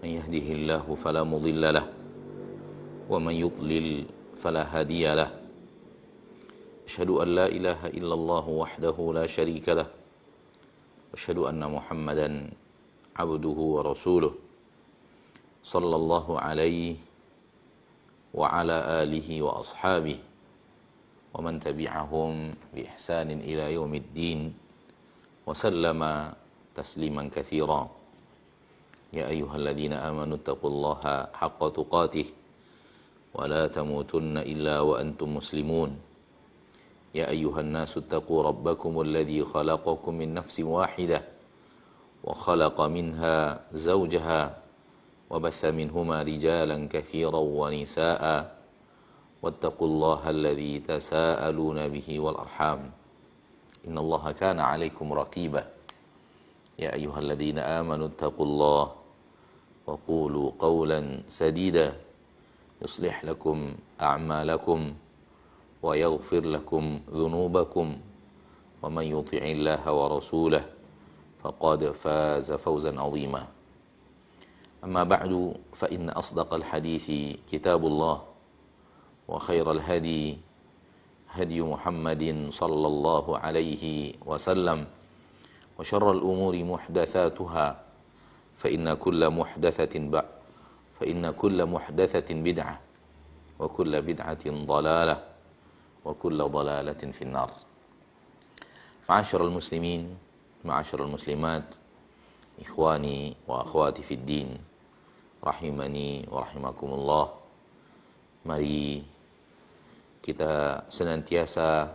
من يهده الله فلا مضل له ومن يضلل فلا هادي له أشهد أن لا إله إلا الله وحده لا شريك له أشهد أن محمدا عبده ورسوله صلى الله عليه وعلى آله وأصحابه ومن تبعهم بإحسان إلى يوم الدين وسلم تسليما كثيرا يا أيها الذين آمنوا اتقوا الله حق تقاته ولا تموتن إلا وأنتم مسلمون يا أيها الناس اتقوا ربكم الذي خلقكم من نفس واحدة وخلق منها زوجها وبث منهما رجالا كثيرا ونساء واتقوا الله الذي تساءلون به والأرحام إن الله كان عليكم رقيبا يا أيها الذين آمنوا اتقوا الله وقولوا قولا سديدا يصلح لكم أعمالكم ويغفر لكم ذنوبكم ومن يطع الله ورسوله فقد فاز فوزا عظيما أما بعد فإن أصدق الحديث كتاب الله وخير الهدي هدي محمد صلى الله عليه وسلم وشر الأمور محدثاتها فإن كل محدثة بدعة وكل بدعة ضلالة وكل ضلالة في النار. معاشر المسلمين معاشر المسلمات إخواني وأخواتي في الدين rahimani wa rahimakumullah. Mari kita senantiasa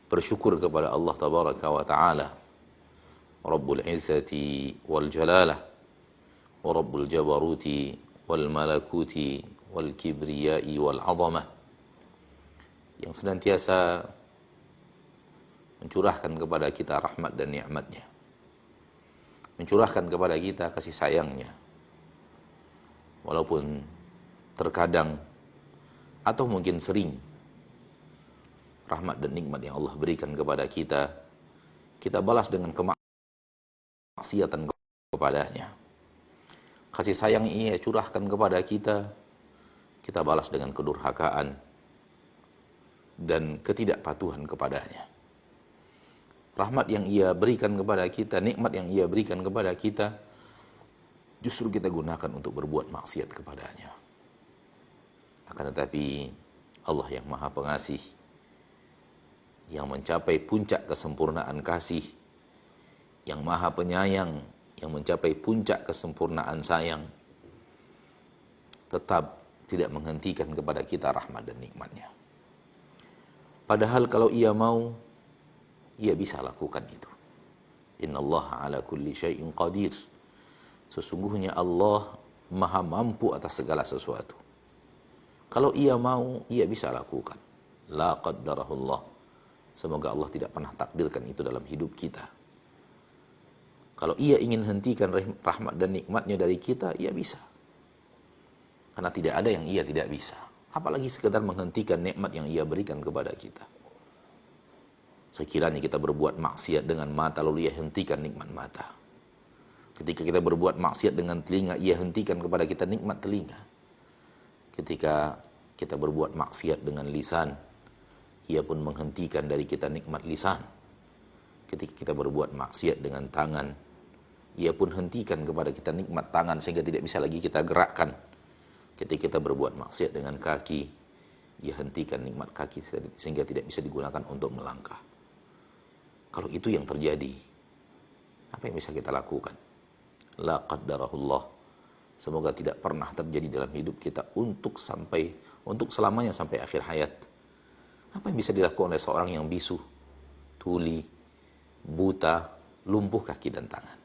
bersyukur kepada Allah tabaraka wa taala, Rabbul Izzati wal Jalalah wa Rabbul Jabaruti wal Malakuti wal Kibriyai wal Azamah, yang senantiasa mencurahkan kepada kita rahmat dan nikmatnya, mencurahkan kepada kita kasih sayangnya, walaupun terkadang atau mungkin sering rahmat dan nikmat yang Allah berikan kepada kita, kita balas dengan kemaksiatan kepadanya. Kasih sayang ini curahkan kepada kita, kita balas dengan kedurhakaan dan ketidakpatuhan kepadanya. Rahmat yang ia berikan kepada kita, nikmat yang ia berikan kepada kita, justru kita gunakan untuk berbuat maksiat kepadanya. Akan tetapi Allah yang Maha Pengasih, yang mencapai puncak kesempurnaan kasih, yang Maha Penyayang, yang mencapai puncak kesempurnaan sayang, tetap tidak menghentikan kepada kita rahmat dan nikmatnya. Padahal kalau ia mau, ia bisa lakukan itu. Innallaha ala kulli syai'in qadir. Sesungguhnya Allah maha mampu atas segala sesuatu. Kalau ia mau, ia bisa lakukan. La qaddarahullah. Semoga Allah tidak pernah takdirkan itu dalam hidup kita. Kalau ia ingin hentikan rahmat dan nikmatnya dari kita, ia bisa. Karena tidak ada yang ia tidak bisa. Apalagi sekedar menghentikan nikmat yang ia berikan kepada kita. Sekiranya kita berbuat maksiat dengan mata, lalu ia hentikan nikmat mata. Ketika kita berbuat maksiat dengan telinga, ia hentikan kepada kita nikmat telinga. Ketika kita berbuat maksiat dengan lisan, ia pun menghentikan dari kita nikmat lisan. Ketika kita berbuat maksiat dengan tangan, ia pun hentikan kepada kita nikmat tangan sehingga tidak bisa lagi kita gerakkan. Ketika kita berbuat maksiat dengan kaki, ia hentikan nikmat kaki sehingga tidak bisa digunakan untuk melangkah. Kalau itu yang terjadi, apa yang bisa kita lakukan? La qaddarahullah. Semoga tidak pernah terjadi dalam hidup kita untuk selamanya sampai akhir hayat. Apa yang bisa dilakukan oleh seorang yang bisu, tuli, buta, lumpuh kaki dan tangan?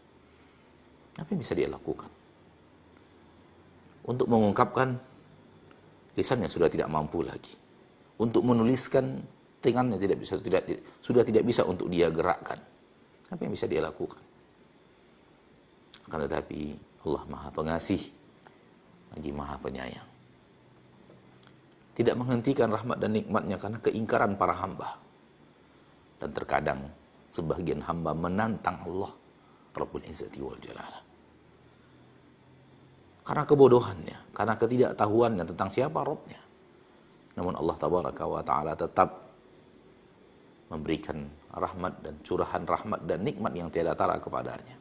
Apa yang bisa dia lakukan? Untuk mengungkapkan, lisannya sudah tidak mampu lagi. Untuk menuliskan, tangannya sudah tidak bisa untuk dia gerakkan. Apa yang bisa dia lakukan? Akan tetapi Allah Maha Pengasih lagi Maha Penyayang. Tidak menghentikan rahmat dan nikmatnya karena keingkaran para hamba. Dan terkadang sebagian hamba menantang Allah Rabbul Izzati wal Jalalah. karena kebodohannya, karena ketidaktahuannya tentang siapa Rabbnya. Namun Allah Tabaraka wa Ta'ala tetap memberikan rahmat dan curahan rahmat dan nikmat yang tiada tara kepadanya.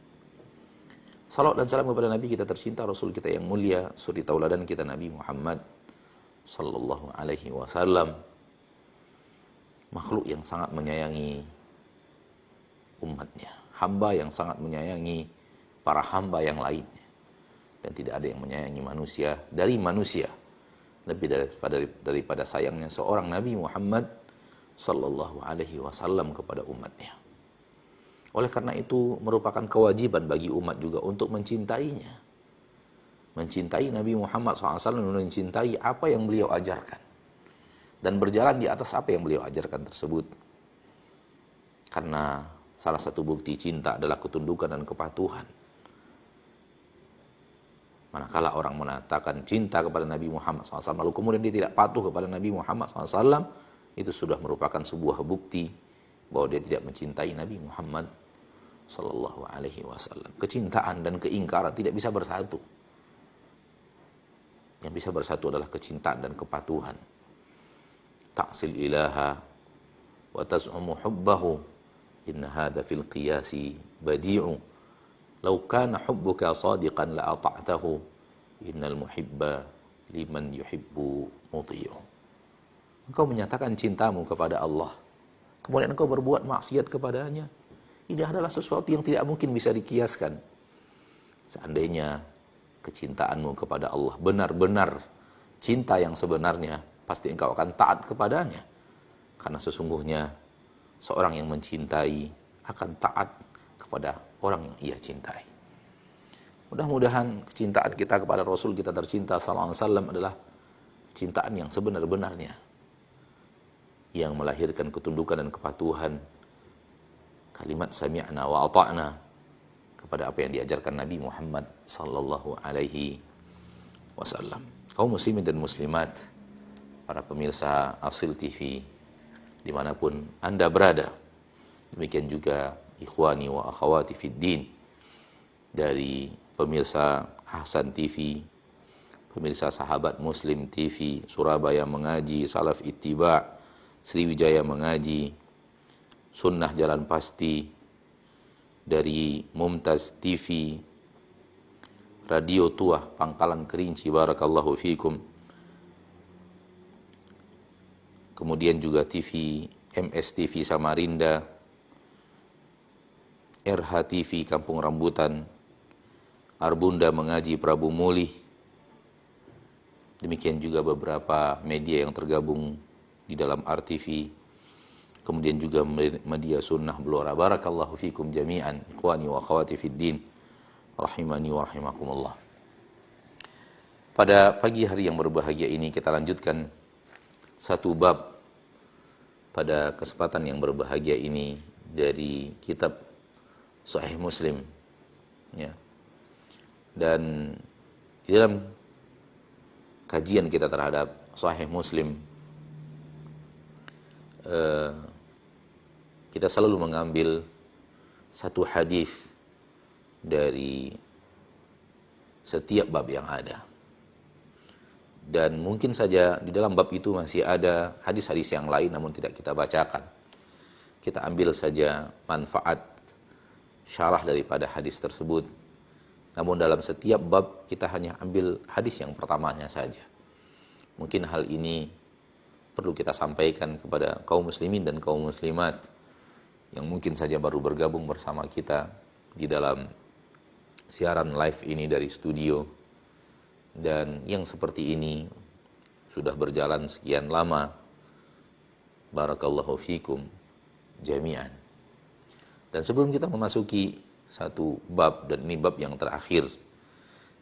Salawat dan salam kepada Nabi kita tercinta, Rasul kita yang mulia, suri tauladan kita Nabi Muhammad sallallahu alaihi wasallam, makhluk yang sangat menyayangi umatnya, hamba yang sangat menyayangi para hamba yang lainnya, dan tidak ada yang menyayangi manusia dari manusia lebih daripada sayangnya seorang Nabi Muhammad sallallahu alaihi wasallam kepada umatnya. Oleh karena itu merupakan kewajiban bagi umat juga untuk mencintainya, mencintai Nabi Muhammad SAW, mencintai apa yang beliau ajarkan dan berjalan di atas apa yang beliau ajarkan tersebut. Karena salah satu bukti cinta adalah ketundukan dan kepatuhan. Manakala orang mengatakan cinta kepada Nabi Muhammad SAW lalu kemudian dia tidak patuh kepada Nabi Muhammad SAW, itu sudah merupakan sebuah bukti bahwa dia tidak mencintai Nabi Muhammad sallallahu alaihi wasallam. Kecintaan dan keingkaran tidak bisa bersatu. Yang bisa bersatu adalah kecintaan dan kepatuhan. Ta'sil ilaha wa taz'umu hubbahu inna hadha fil qiyasi badi'u law kana hubbuka sadiqan la ata'tahu innal muhibba liman yuhibbu muti'u. Engkau menyatakan cintamu kepada Allah, kemudian engkau berbuat maksiat kepadanya. Ini adalah sesuatu yang tidak mungkin bisa dikiaskan. Seandainya kecintaanmu kepada Allah benar-benar cinta yang sebenarnya, pasti engkau akan taat kepadanya. Karena sesungguhnya seorang yang mencintai akan taat kepada orang yang ia cintai. Mudah-mudahan kecintaan kita kepada Rasul kita tercinta sallallahu alaihi wasallam adalah kecintaan yang sebenar-benarnya, yang melahirkan ketundukan dan kepatuhan, kalimat sami'na wa ata'na kepada apa yang diajarkan Nabi Muhammad sallallahu alaihi wasallam. Kaum muslimin dan muslimat, para pemirsa Asil TV dimanapun Anda berada, demikian juga ikhwani wa akhwati fid din dari pemirsa Ahsan TV, pemirsa Sahabat Muslim TV, Surabaya Mengaji, Salaf Ittiba, Sriwijaya Mengaji, Sunnah Jalan Pasti, dari Mumtaz TV, Radio Tuah Pangkalan Kerinci, barakallahu fikum. Kemudian juga TV MS TV Samarinda, RH TV Kampung Rambutan, Arbunda Mengaji Prabu Mulih. Demikian juga beberapa media yang tergabung di dalam RTV. Kemudian juga media sunnah Blora. Barakallahu fikum jami'an, ikhwani wa akhwati fid din, rahimani wa rahimakumullah. Pada pagi hari yang berbahagia ini kita lanjutkan satu bab pada kesempatan yang berbahagia ini dari kitab Sahih Muslim, ya. Dan di dalam kajian kita terhadap Sahih Muslim, kita selalu mengambil satu hadis dari setiap bab yang ada. Dan mungkin saja di dalam bab itu masih ada hadis-hadis yang lain namun tidak kita bacakan. Kita ambil saja manfaat syarah daripada hadis tersebut. Namun dalam setiap bab kita hanya ambil hadis yang pertamanya saja. Mungkin hal ini perlu kita sampaikan kepada kaum muslimin dan kaum muslimat yang mungkin saja baru bergabung bersama kita di dalam siaran live ini dari studio, dan yang seperti ini sudah berjalan sekian lama. Barakallahu fikum jami'an. Dan sebelum kita memasuki satu bab, dan ini bab yang terakhir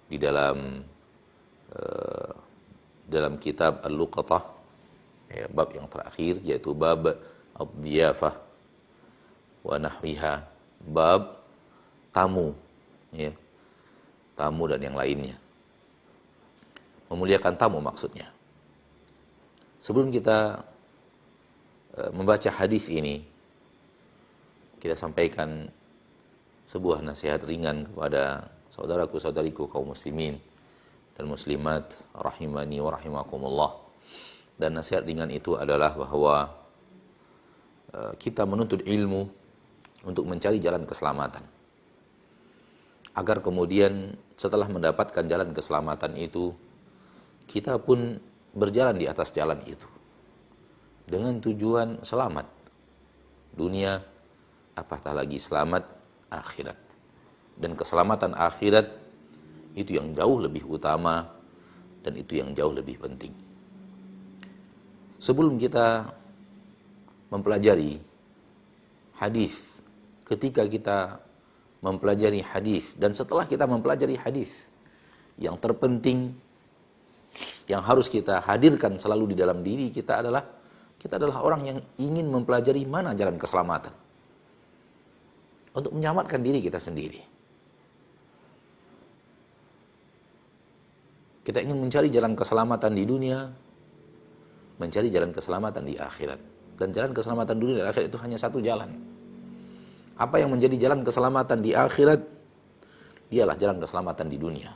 di dalam kitab Al-Luqatah, ya, bab yang terakhir yaitu bab ad-diyafah wa nahwiha, bab tamu, ya, tamu dan yang lainnya, memuliakan tamu maksudnya. Sebelum kita membaca hadis ini, kita sampaikan sebuah nasihat ringan kepada saudaraku-saudariku kaum muslimin dan muslimat rahimani wa rahimakumullah. Dan nasihat ringan itu adalah bahwa kita menuntut ilmu untuk mencari jalan keselamatan. Agar kemudian setelah mendapatkan jalan keselamatan itu, kita pun berjalan di atas jalan itu dengan tujuan selamat dunia, apatah lagi selamat akhirat. Dan keselamatan akhirat itu yang jauh lebih utama dan itu yang jauh lebih penting. Sebelum kita mempelajari hadis, ketika kita mempelajari hadis dan setelah kita mempelajari hadis, yang terpenting yang harus kita hadirkan selalu di dalam diri kita adalah orang yang ingin mempelajari mana jalan keselamatan untuk menyelamatkan diri kita sendiri. Kita ingin mencari jalan keselamatan di dunia, mencari jalan keselamatan di akhirat. Dan jalan keselamatan dunia dan akhirat itu hanya satu jalan. Apa yang menjadi jalan keselamatan di akhirat, dialah jalan keselamatan di dunia.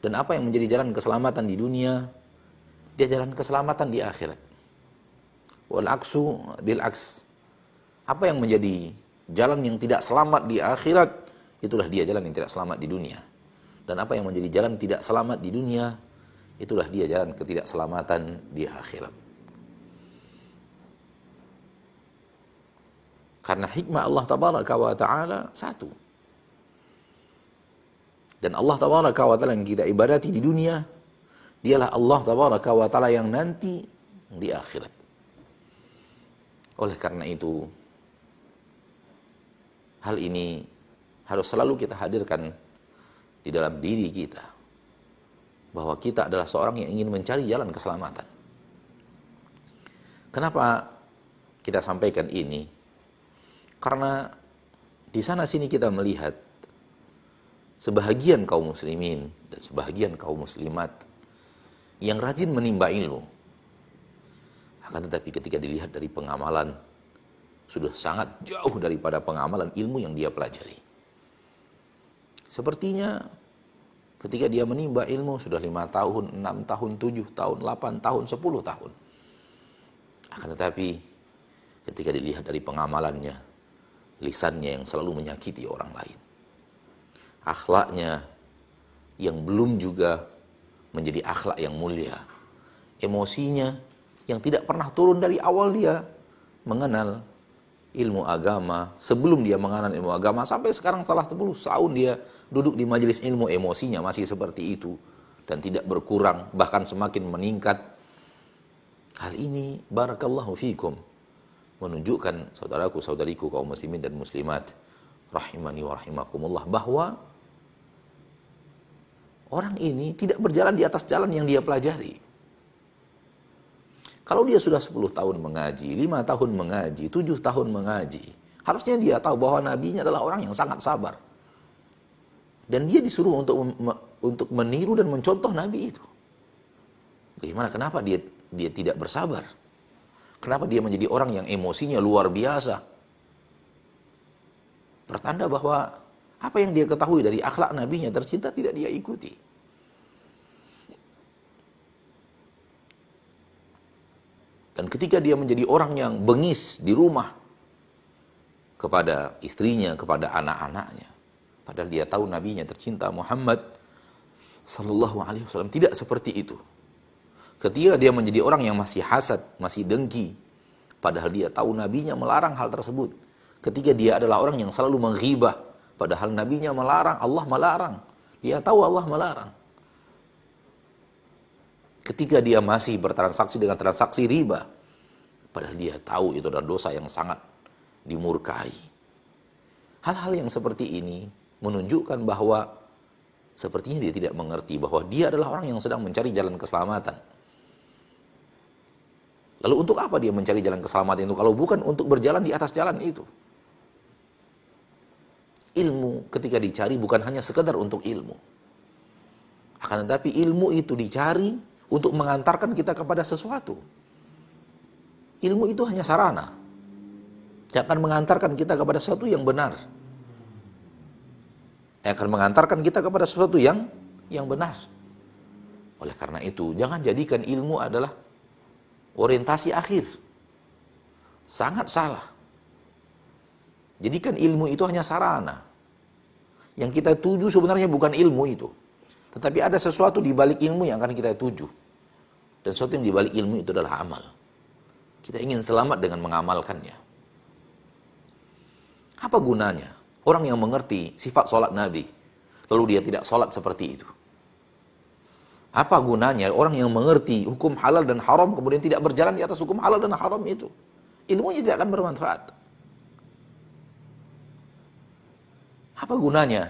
Dan apa yang menjadi jalan keselamatan di dunia, dia jalan keselamatan di akhirat. Wal aksu bil aks. Apa yang menjadi jalan yang tidak selamat di akhirat, itulah dia jalan yang tidak selamat di dunia. Dan apa yang menjadi jalan tidak selamat di dunia, itulah dia jalan ketidakselamatan di akhirat. Karena hikmah Allah tabaraka wa ta'ala satu. Dan Allah tabaraka wa ta'ala yang kita ibadati di dunia, dialah Allah tabaraka wa ta'ala yang nanti di akhirat. Oleh karena itu, hal ini harus selalu kita hadirkan di dalam diri kita, bahwa kita adalah seorang yang ingin mencari jalan keselamatan. Kenapa kita sampaikan ini? Karena di sana sini kita melihat sebahagian kaum muslimin dan sebahagian kaum muslimat yang rajin menimba ilmu. Akan tetapi ketika dilihat dari pengamalan, sudah sangat jauh daripada pengamalan ilmu yang dia pelajari. Sepertinya ketika dia menimba ilmu sudah 5 tahun, 6 tahun, 7 tahun, 8 tahun, 10 tahun. Akan tetapi ketika dilihat dari pengamalannya, lisannya yang selalu menyakiti orang lain, akhlaknya yang belum juga menjadi akhlak yang mulia, emosinya yang tidak pernah turun dari awal dia mengenal ilmu agama, sebelum dia mengenal ilmu agama sampai sekarang setelah 10 tahun dia duduk di majelis ilmu, emosinya masih seperti itu dan tidak berkurang, bahkan semakin meningkat. Hal ini barakallahu fikum menunjukkan, saudaraku saudariku kaum muslimin dan muslimat rahimani wa rahimakumullah, bahwa orang ini tidak berjalan di atas jalan yang dia pelajari. Kalau dia sudah 10 tahun mengaji, 5 tahun mengaji, 7 tahun mengaji, harusnya dia tahu bahwa nabinya adalah orang yang sangat sabar. Dan dia disuruh untuk meniru dan mencontoh nabi itu. Bagaimana, kenapa dia tidak bersabar? Kenapa dia menjadi orang yang emosinya luar biasa? Pertanda bahwa apa yang dia ketahui dari akhlak nabinya tercinta tidak dia ikuti. Dan ketika dia menjadi orang yang bengis di rumah kepada istrinya, kepada anak-anaknya, padahal dia tahu nabinya tercinta Muhammad sallallahu alaihi wasallam tidak seperti itu. Ketika dia menjadi orang yang masih hasad, masih dengki, padahal dia tahu nabinya melarang hal tersebut. Ketika dia adalah orang yang selalu menghibah, padahal nabinya melarang, Allah melarang. Dia tahu Allah melarang. Ketika dia masih bertransaksi dengan transaksi riba, padahal dia tahu itu adalah dosa yang sangat dimurkai. Hal-hal yang seperti ini menunjukkan bahwa sepertinya dia tidak mengerti bahwa dia adalah orang yang sedang mencari jalan keselamatan. Lalu untuk apa dia mencari jalan keselamatan itu kalau bukan untuk berjalan di atas jalan itu? Ilmu ketika dicari bukan hanya sekedar untuk ilmu. Akan tetapi ilmu itu dicari untuk mengantarkan kita kepada sesuatu. Ilmu itu hanya sarana. Yang akan mengantarkan kita kepada sesuatu yang benar. Yang akan mengantarkan kita kepada sesuatu yang benar. Oleh karena itu, jangan jadikan ilmu adalah orientasi akhir. Sangat salah. Jadikan ilmu itu hanya sarana. Yang kita tuju sebenarnya bukan ilmu itu. Tetapi ada sesuatu di balik ilmu yang akan kita tuju. Dan sesuatu yang di balik ilmu itu adalah amal. Kita ingin selamat dengan mengamalkannya. Apa gunanya orang yang mengerti sifat sholat Nabi, lalu dia tidak sholat seperti itu? Apa gunanya orang yang mengerti hukum halal dan haram, kemudian tidak berjalan di atas hukum halal dan haram itu? Ilmunya tidak akan bermanfaat. Apa gunanya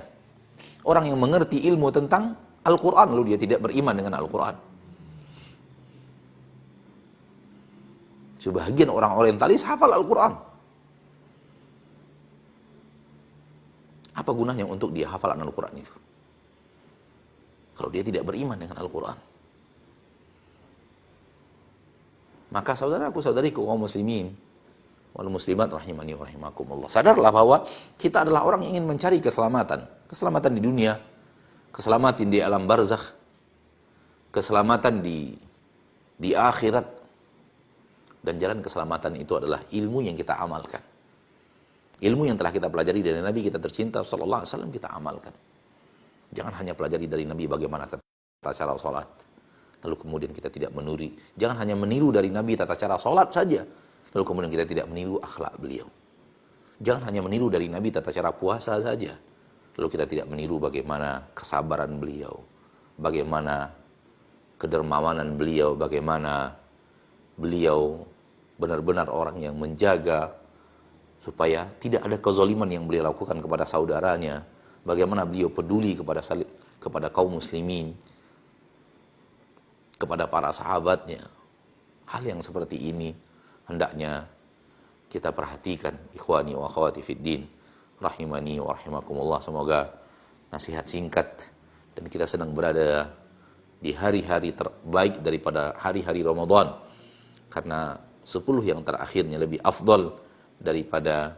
orang yang mengerti ilmu tentang Al-Quran, lalu dia tidak beriman dengan Al-Quran? Sebagian orang orientalis hafal Al-Quran. Apa gunanya untuk dia hafalan Al-Quran itu? Kalau dia tidak beriman dengan Al-Quran. Maka saudaraku, saudariku, kaum muslimin wal muslimat rahimani wa rahimakumullah, sadarlah bahwa kita adalah orang yang ingin mencari keselamatan. Keselamatan di dunia, keselamatan di alam barzakh, keselamatan di akhirat. Dan jalan keselamatan itu adalah ilmu yang kita amalkan. Ilmu yang telah kita pelajari dari Nabi kita tercinta sallallahu alaihi wasallam kita amalkan. Jangan hanya pelajari dari Nabi bagaimana tata cara salat, lalu kemudian kita tidak menuri. Jangan hanya meniru dari Nabi tata cara salat saja, lalu kemudian kita tidak meniru akhlak beliau. Jangan hanya meniru dari Nabi tata cara puasa saja, lalu kita tidak meniru bagaimana kesabaran beliau, bagaimana kedermawanan beliau, bagaimana beliau benar-benar orang yang menjaga supaya tidak ada kezaliman yang beliau lakukan kepada saudaranya, bagaimana beliau peduli kepada kaum muslimin, kepada para sahabatnya. Hal yang seperti ini hendaknya kita perhatikan, ikhwani wa akhwati fiddin rahimani wa rahimakumullah. Semoga nasihat singkat, dan kita sedang berada di hari-hari terbaik daripada hari-hari Ramadan, karena 10 yang terakhirnya lebih afdal daripada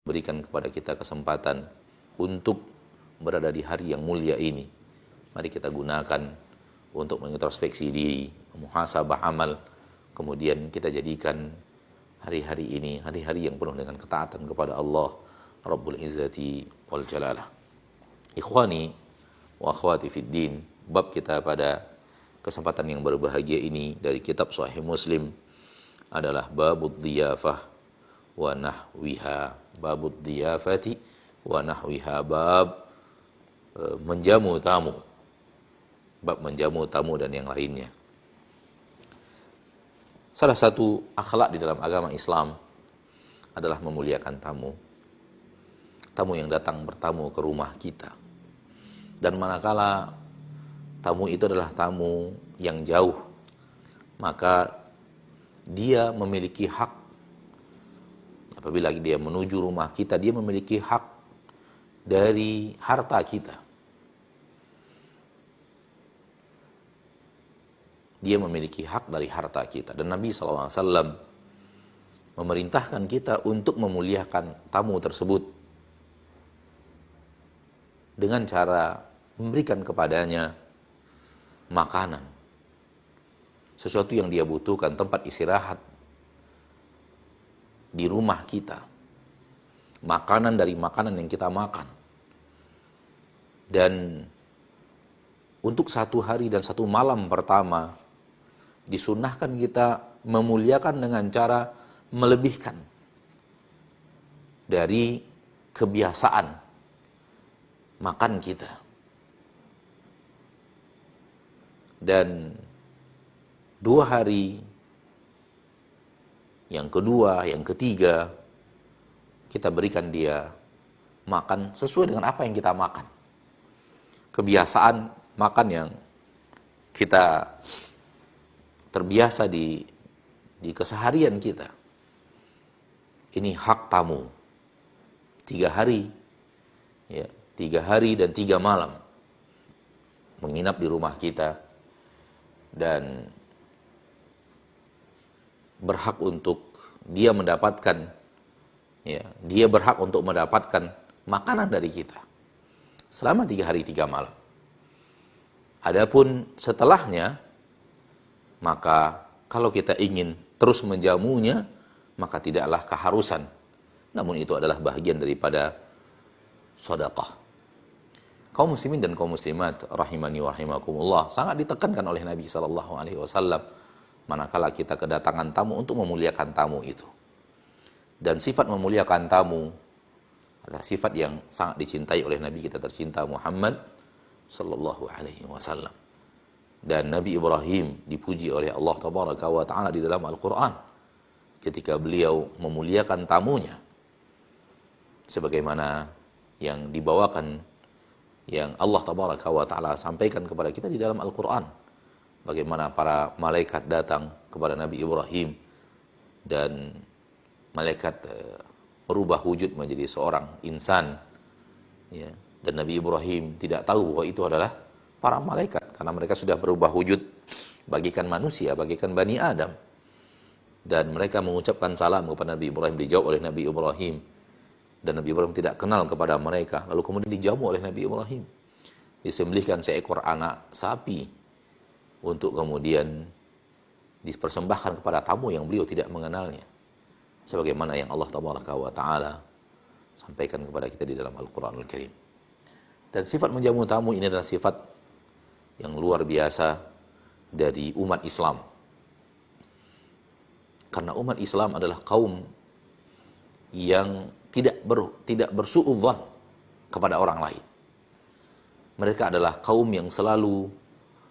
berikan kepada kita kesempatan untuk berada di hari yang mulia ini. Mari kita gunakan untuk mengintrospeksi diri, muhasabah amal, kemudian kita jadikan hari-hari ini hari-hari yang penuh dengan ketaatan kepada Allah Rabbul Izzati wal Jalalah. Ikhwani wa akhwati fid din, bab kita pada kesempatan yang berbahagia ini dari kitab Sahih Muslim adalah babud dhiyafah wa nahwiha. Babud dhiyafati wa nahwiha, bab menjamu tamu, bab menjamu tamu dan yang lainnya. Salah satu akhlak di dalam agama Islam adalah memuliakan tamu. Tamu yang datang bertamu ke rumah kita. Dan manakala tamu itu adalah tamu yang jauh, maka dia memiliki hak. Apabila dia menuju rumah kita, dia memiliki hak dari harta kita. Dia memiliki hak dari harta kita. Dan Nabi SAW memerintahkan kita untuk memuliakan tamu tersebut dengan cara memberikan kepadanya makanan, sesuatu yang dia butuhkan, tempat istirahat di rumah kita, makanan dari makanan yang kita makan. Dan untuk 1 hari dan 1 malam pertama disunahkan kita memuliakan dengan cara melebihkan dari kebiasaan makan kita. Dan 2 hari, yang kedua, yang ketiga, kita berikan dia makan sesuai dengan apa yang kita makan. Kebiasaan makan yang kita terbiasa di keseharian kita. Ini hak tamu. 3 hari, ya, 3 hari dan 3 malam menginap di rumah kita dan berhak untuk dia mendapatkan, ya, dia berhak untuk mendapatkan makanan dari kita selama 3 hari 3 malam. Adapun setelahnya, maka kalau kita ingin terus menjamunya, maka tidaklah keharusan. Namun itu adalah bahagian daripada sedekah. Kaum muslimin dan kaum muslimat rahimani wa rahimakumullah, sangat ditekankan oleh Nabi sallallahu alaihi wasallam manakala kita kedatangan tamu untuk memuliakan tamu itu. Dan sifat memuliakan tamu adalah sifat yang sangat dicintai oleh Nabi kita tercinta Muhammad sallallahu alaihi wasallam. Dan Nabi Ibrahim dipuji oleh Allah tabaraka wa taala di dalam Al-Qur'an ketika beliau memuliakan tamunya, sebagaimana yang dibawakan, yang Allah tabaraka wa taala sampaikan kepada kita di dalam Al-Qur'an, bagaimana para malaikat datang kepada Nabi Ibrahim dan malaikat merubah wujud menjadi seorang insan, ya. Dan Nabi Ibrahim tidak tahu bahwa itu adalah para malaikat, karena mereka sudah berubah wujud bagikan manusia, bagikan Bani Adam. Dan mereka mengucapkan salam kepada Nabi Ibrahim, dijawab oleh Nabi Ibrahim. Dan Nabi Ibrahim tidak kenal kepada mereka, lalu kemudian dijamu oleh Nabi Ibrahim. Disembelihkan seekor anak sapi untuk kemudian dipersembahkan kepada tamu yang beliau tidak mengenalnya. Sebagaimana yang Allah tabaraka wa ta'ala sampaikan kepada kita di dalam Al-Quranul Karim. Dan sifat menjamu tamu ini adalah sifat yang luar biasa dari umat Islam. Karena umat Islam adalah kaum yang tidak bersuudzon kepada orang lain. Mereka adalah kaum yang selalu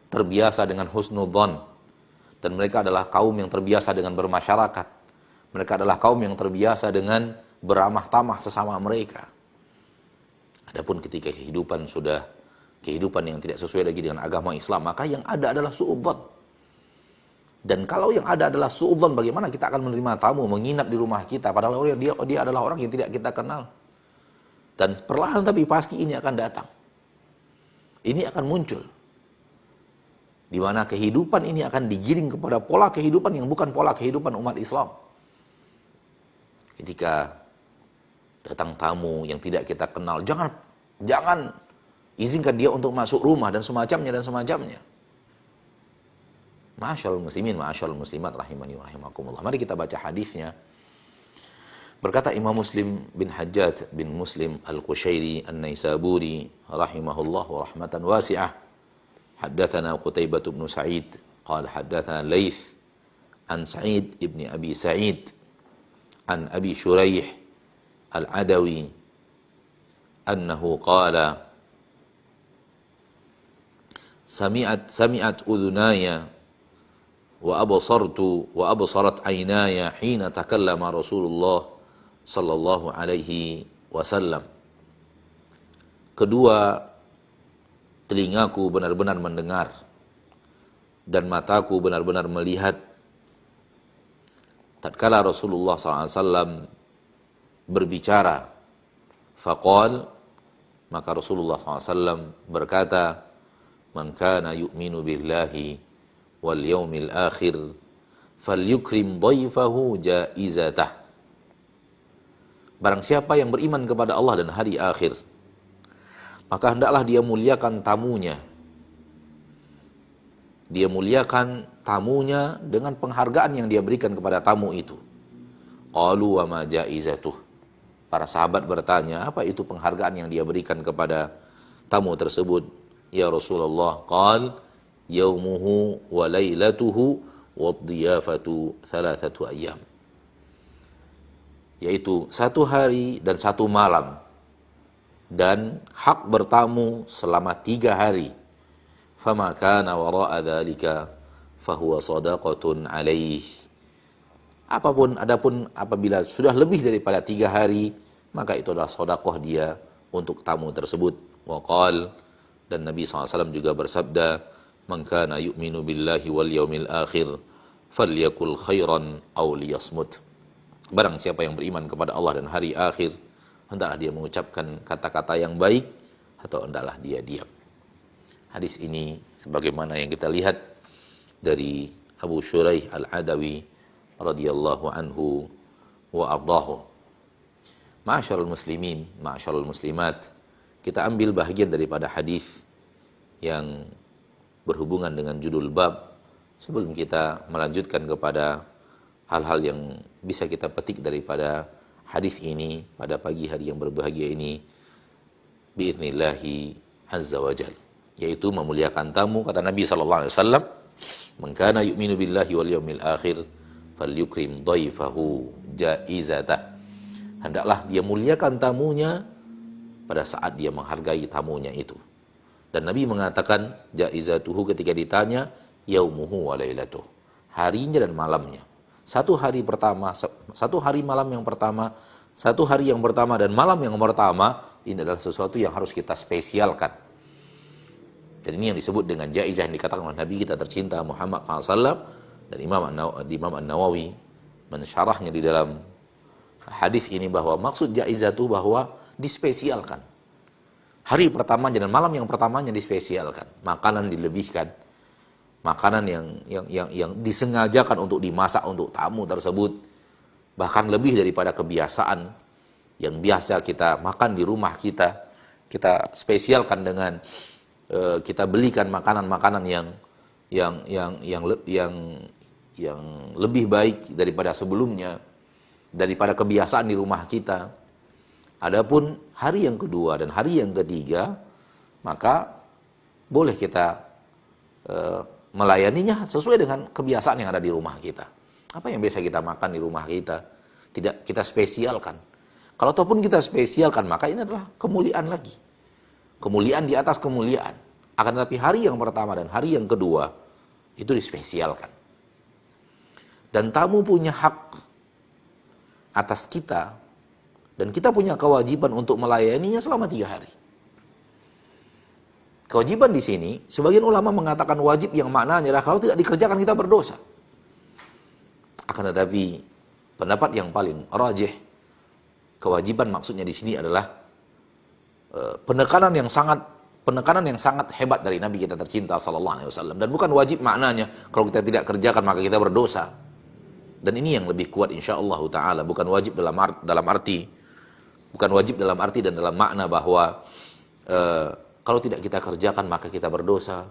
terbiasa dengan husnudzon, dan mereka adalah kaum yang terbiasa dengan bermasyarakat. Mereka adalah kaum yang terbiasa dengan beramah tamah sesama mereka. Adapun ketika kehidupan yang tidak sesuai lagi dengan agama Islam, maka yang ada adalah suudzon. Dan kalau yang ada adalah suudzon, bagaimana kita akan menerima tamu menginap di rumah kita padahal dia adalah orang yang tidak kita kenal. Dan perlahan tapi pasti ini akan datang. Ini akan muncul. Di mana kehidupan ini akan digiring kepada pola kehidupan yang bukan pola kehidupan umat Islam. Ketika datang tamu yang tidak kita kenal, jangan izinkan dia untuk masuk rumah dan semacamnya. Ma'asyarul muslimin, ma'asyarul muslimat rahimani wa rahimakumullah. Mari kita baca hadisnya. Berkata Imam Muslim bin Hajjaj bin Muslim Al-Qushairi An-Naisaburi rahimahullah wa rahmatan wasi'ah. Haddatsana Qutaibah bin Sa'id qala haddatsana Laits an Sa'id ibn Abi Sa'id an Abi Shuraih Al-Adawi annahu qala sami'at udhunaya wa absarat aynaya hina takallama Rasulullah sallallahu alaihi wasallam. Kedua telingaku benar-benar mendengar dan mataku benar-benar melihat tatkala Rasulullah sallallahu alaihi wasallam berbicara. Faqal, maka Rasulullah sallallahu alaihi wasallam berkata, man kana yu'minu billahi wal yaumil akhir falyukrim dhaifahu jaizatah. Barang siapa yang beriman kepada Allah dan hari akhir, maka hendaklah dia muliakan tamunya. Dia muliakan tamunya dengan penghargaan yang dia berikan kepada tamu itu. Qalu wa ma jaizatuh. Para sahabat bertanya, apa itu penghargaan yang dia berikan kepada tamu tersebut? Ya Rasulullah, qal yaumuhu wa lailatuhu wa dhiyafatu 3 ayyam. Yaitu 1 hari dan 1 malam, dan hak bertamu selama 3 hari. Fama kana wara'a dzalika fahuwa shadaqatun alaih. Adapun apabila sudah lebih daripada 3 hari, maka itu adalah sedekah dia untuk tamu tersebut. Wa qala, dan Nabi SAW juga bersabda, man kana yu'minu billahi wal yaumil akhir falyakul khairan aw liyasmut. Barang siapa yang beriman kepada Allah dan hari akhir, hendaklah dia mengucapkan kata-kata yang baik atau hendaklah dia diam. Hadis ini sebagaimana yang kita lihat dari Abu Shuraih Al-Adawi radhiyallahu anhu wa ardhahu. Ma'asyiral muslimin, ma'asyiral muslimat, kita ambil bahagian daripada hadis yang berhubungan dengan judul bab sebelum kita melanjutkan kepada hal-hal yang bisa kita petik daripada hadis ini pada pagi hari yang berbahagia ini biiznillahi azza wajal, yaitu memuliakan tamu. Kata Nabi SAW, man kana yu'minu billahi wal yaumil akhir falyukrim dhaifahu jaizatah. Hendaklah dia muliakan tamunya pada saat dia menghargai tamunya itu. Dan Nabi mengatakan jaizatuhu ketika ditanya yaumuhu wa lailatuh, harinya dan malamnya. Satu hari malam yang pertama, satu hari yang pertama dan malam yang pertama, ini adalah sesuatu yang harus kita spesialkan. Dan ini yang disebut dengan jaizah yang dikatakan oleh Nabi kita tercinta Muhammad SAW, dan Imam An-Nawawi mensyarahnya di dalam hadis ini bahwa maksud jaizah itu bahwa dispesialkan. Hari pertamanya dan malam yang pertamanya dispesialkan, makanan dilebihkan, makanan yang disengajakan untuk dimasak untuk tamu tersebut, bahkan lebih daripada kebiasaan yang biasa kita makan di rumah kita, kita spesialkan dengan kita belikan makanan-makanan yang lebih baik daripada sebelumnya, daripada kebiasaan di rumah kita. Adapun hari yang kedua dan hari yang ketiga, maka boleh kita melayaninya sesuai dengan kebiasaan yang ada di rumah kita. Apa yang biasa kita makan di rumah kita, tidak kita spesialkan. Kalau ataupun kita spesialkan, maka ini adalah kemuliaan lagi. Kemuliaan di atas kemuliaan. Akan tetapi hari yang pertama dan hari yang kedua, itu dispesialkan. Dan tamu punya hak atas kita, dan kita punya kewajiban untuk melayaninya selama 3 hari. Kewajiban di sini, sebagian ulama mengatakan wajib yang maknanya adalah kalau tidak dikerjakan kita berdosa. Akan tetapi pendapat yang paling rajih, kewajiban maksudnya di sini adalah penekanan yang sangat hebat dari Nabi kita tercinta sallallahu alaihi wasallam, dan bukan wajib maknanya kalau kita tidak kerjakan maka kita berdosa. Dan ini yang lebih kuat insyaallah taala, bukan wajib dalam arti dan dalam makna bahwa kalau tidak kita kerjakan maka kita berdosa.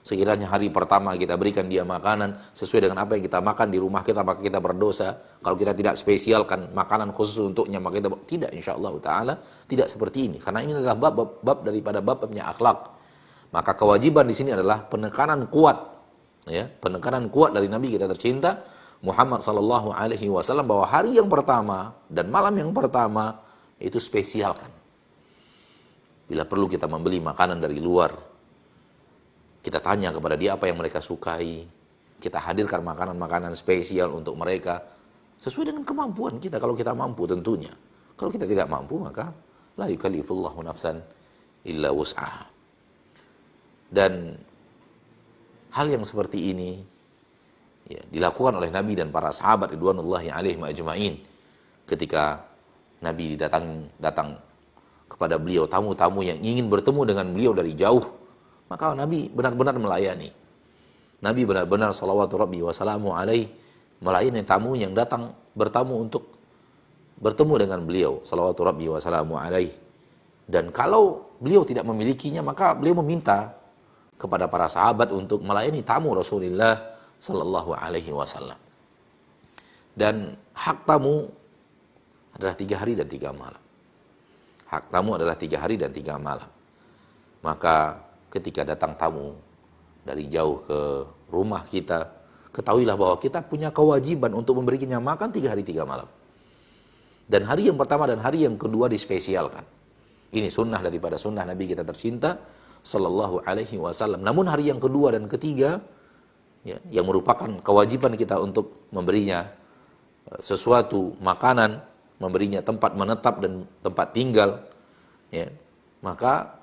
Sekiranya hari pertama kita berikan dia makanan sesuai dengan apa yang kita makan di rumah kita, maka kita berdosa. Kalau kita tidak spesialkan makanan khusus untuknya, maka kita tidak, insyaallah taala tidak seperti ini. Karena ini adalah bab daripada babnya akhlak. Maka kewajiban di sini adalah penekanan kuat, ya, penekanan kuat dari Nabi kita tercinta Muhammad sallallahu alaihi wasallam bahwa hari yang pertama dan malam yang pertama itu spesialkan. Bila perlu kita membeli makanan dari luar, kita tanya kepada dia apa yang mereka sukai. Kita hadirkan makanan-makanan spesial untuk mereka sesuai dengan kemampuan kita, kalau kita mampu tentunya. Kalau kita tidak mampu, maka la yukallifullahu nafsan illa wus'aha. Dan hal yang seperti ini ya, dilakukan oleh Nabi dan para sahabat ridwanullahi alaihim ajma'in. Ketika Nabi datang kepada beliau tamu-tamu yang ingin bertemu dengan beliau dari jauh, maka Nabi benar-benar melayani. Nabi benar-benar salawatu rabbi wa salamu alaih melayani tamu yang datang bertamu untuk bertemu dengan beliau salawatu rabbi wa salamu alaih. Dan kalau beliau tidak memilikinya, maka beliau meminta kepada para sahabat untuk melayani tamu Rasulullah sallallahu alaihi wasallam. Dan hak tamu adalah 3 hari dan 3 malam. Hak tamu adalah 3 hari dan 3 malam. Maka ketika datang tamu dari jauh ke rumah kita, ketahuilah bahwa kita punya kewajiban untuk memberikannya makan 3 hari 3 malam. Dan hari yang pertama dan hari yang kedua dispesialkan. Ini sunnah daripada sunnah Nabi kita tercinta sallallahu alaihi wasallam. Namun hari yang kedua dan ketiga, ya, yang merupakan kewajiban kita untuk memberinya sesuatu makanan, memberinya tempat menetap dan tempat tinggal, ya, maka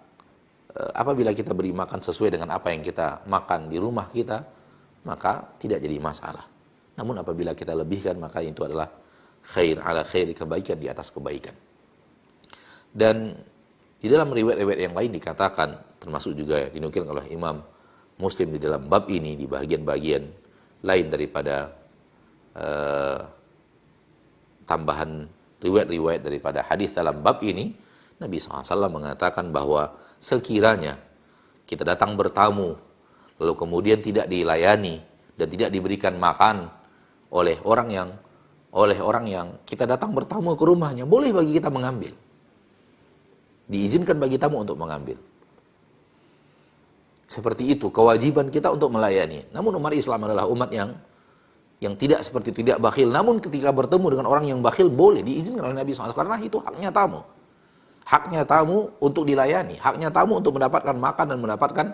apabila kita beri makan sesuai dengan apa yang kita makan di rumah kita, maka tidak jadi masalah. Namun apabila kita lebihkan, maka itu adalah khair ala khair, kebaikan di atas kebaikan. Dan di dalam riwayat-riwayat yang lain dikatakan, termasuk juga dinukilkan oleh Imam Muslim di dalam bab ini, di bagian-bagian lain daripada tambahan riwayat-riwayat daripada hadis dalam bab ini, Nabi SAW mengatakan bahwa sekiranya kita datang bertamu, lalu kemudian tidak dilayani dan tidak diberikan makan oleh orang yang kita datang bertamu ke rumahnya, boleh bagi kita mengambil. Diizinkan bagi tamu untuk mengambil. Seperti itu kewajiban kita untuk melayani. Namun umat Islam adalah umat yang tidak seperti itu, tidak bakhil. Namun ketika bertemu dengan orang yang bakhil, boleh diizinkan oleh Nabi SAW, karena itu haknya tamu. Haknya tamu untuk dilayani, haknya tamu untuk mendapatkan makan dan mendapatkan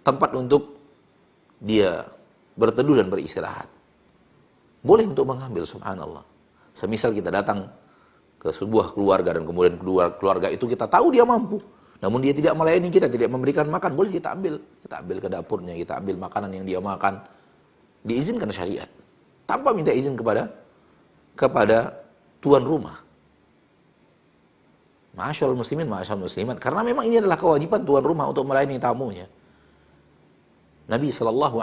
tempat untuk dia berteduh dan beristirahat. Boleh untuk mengambil, subhanallah. Semisal kita datang ke sebuah keluarga dan kemudian keluarga itu kita tahu dia mampu, namun dia tidak melayani kita, tidak memberikan makan, boleh kita ambil ke dapurnya, kita ambil makanan yang dia makan. Diizinkan syariat tanpa minta izin kepada tuan rumah. Ma'asyarul muslimin, ma'asyarul muslimat, karena memang ini adalah kewajiban tuan rumah untuk melayani tamunya. Nabi SAW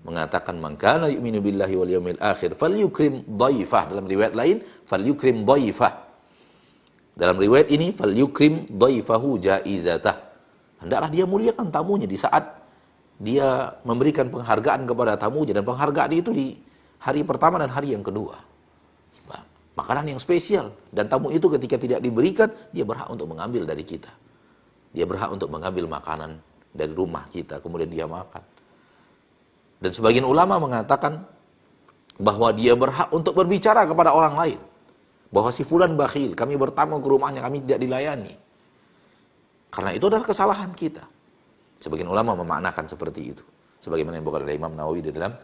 mengatakan, man kana yu'minu billahi wal yawmil akhir falyukrim dhaifah. Dalam riwayat lain, falyukrim dhaifah. Dalam riwayat ini, falyukrim dhaifahu jaizatah. Hendaklah dia muliakan tamunya di saat dia memberikan penghargaan kepada tamunya, dan penghargaan itu di hari pertama dan hari yang kedua. Nah, makanan yang spesial, dan tamu itu ketika tidak diberikan, dia berhak untuk mengambil dari kita. Dia berhak untuk mengambil makanan dari rumah kita, kemudian dia makan. Dan sebagian ulama mengatakan bahwa dia berhak untuk berbicara kepada orang lain, bahwa si fulan bakhil, kami bertamu ke rumahnya, kami tidak dilayani. Karena itu adalah kesalahan kita. Sebagian ulama memaknakan seperti itu, sebagaimana yang dikatakan oleh Imam Nawawi di dalam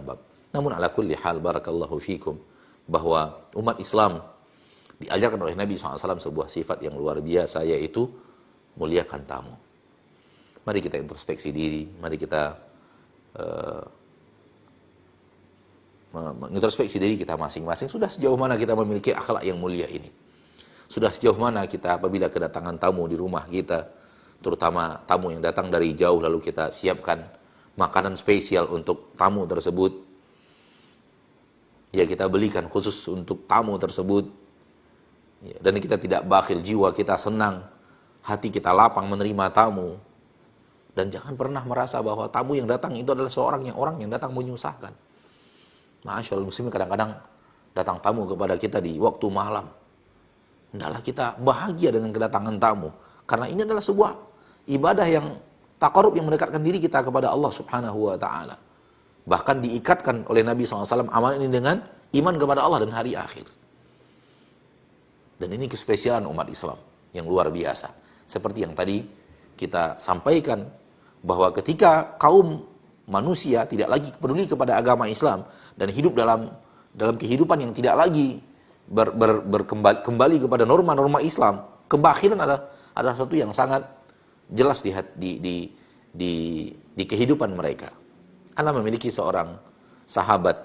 bab. Namun ala kulli hal, barakallahu fikum, bahwa umat Islam diajarkan oleh Nabi SAW sebuah sifat yang luar biasa, yaitu muliakan tamu. Mari kita introspeksi diri, mari kita mengintrospeksi diri kita masing-masing. Sudah sejauh mana kita memiliki akhlak yang mulia ini? Sudah sejauh mana kita apabila kedatangan tamu di rumah kita, terutama tamu yang datang dari jauh, lalu kita siapkan makanan spesial untuk tamu tersebut, ya kita belikan khusus untuk tamu tersebut, ya, dan kita tidak bakhil, jiwa kita senang, hati kita lapang menerima tamu. Dan jangan pernah merasa bahwa tamu yang datang itu adalah orang yang datang menyusahkan. Ma'asyarul muslimin, kadang-kadang datang tamu kepada kita di waktu malam. Hendaklah kita bahagia dengan kedatangan tamu, karena ini adalah sebuah ibadah yang taqarrub, yang mendekatkan diri kita kepada Allah Subhanahu wa taala. Bahkan diikatkan oleh Nabi SAW amalan ini dengan iman kepada Allah dan hari akhir. Dan ini kespesialan umat Islam yang luar biasa. Seperti yang tadi kita sampaikan, bahwa ketika kaum manusia tidak lagi peduli kepada agama Islam dan hidup dalam kehidupan yang tidak lagi kembali kepada norma-norma Islam, kebakhilan adalah sesuatu yang sangat jelas di kehidupan mereka. Ana memiliki seorang sahabat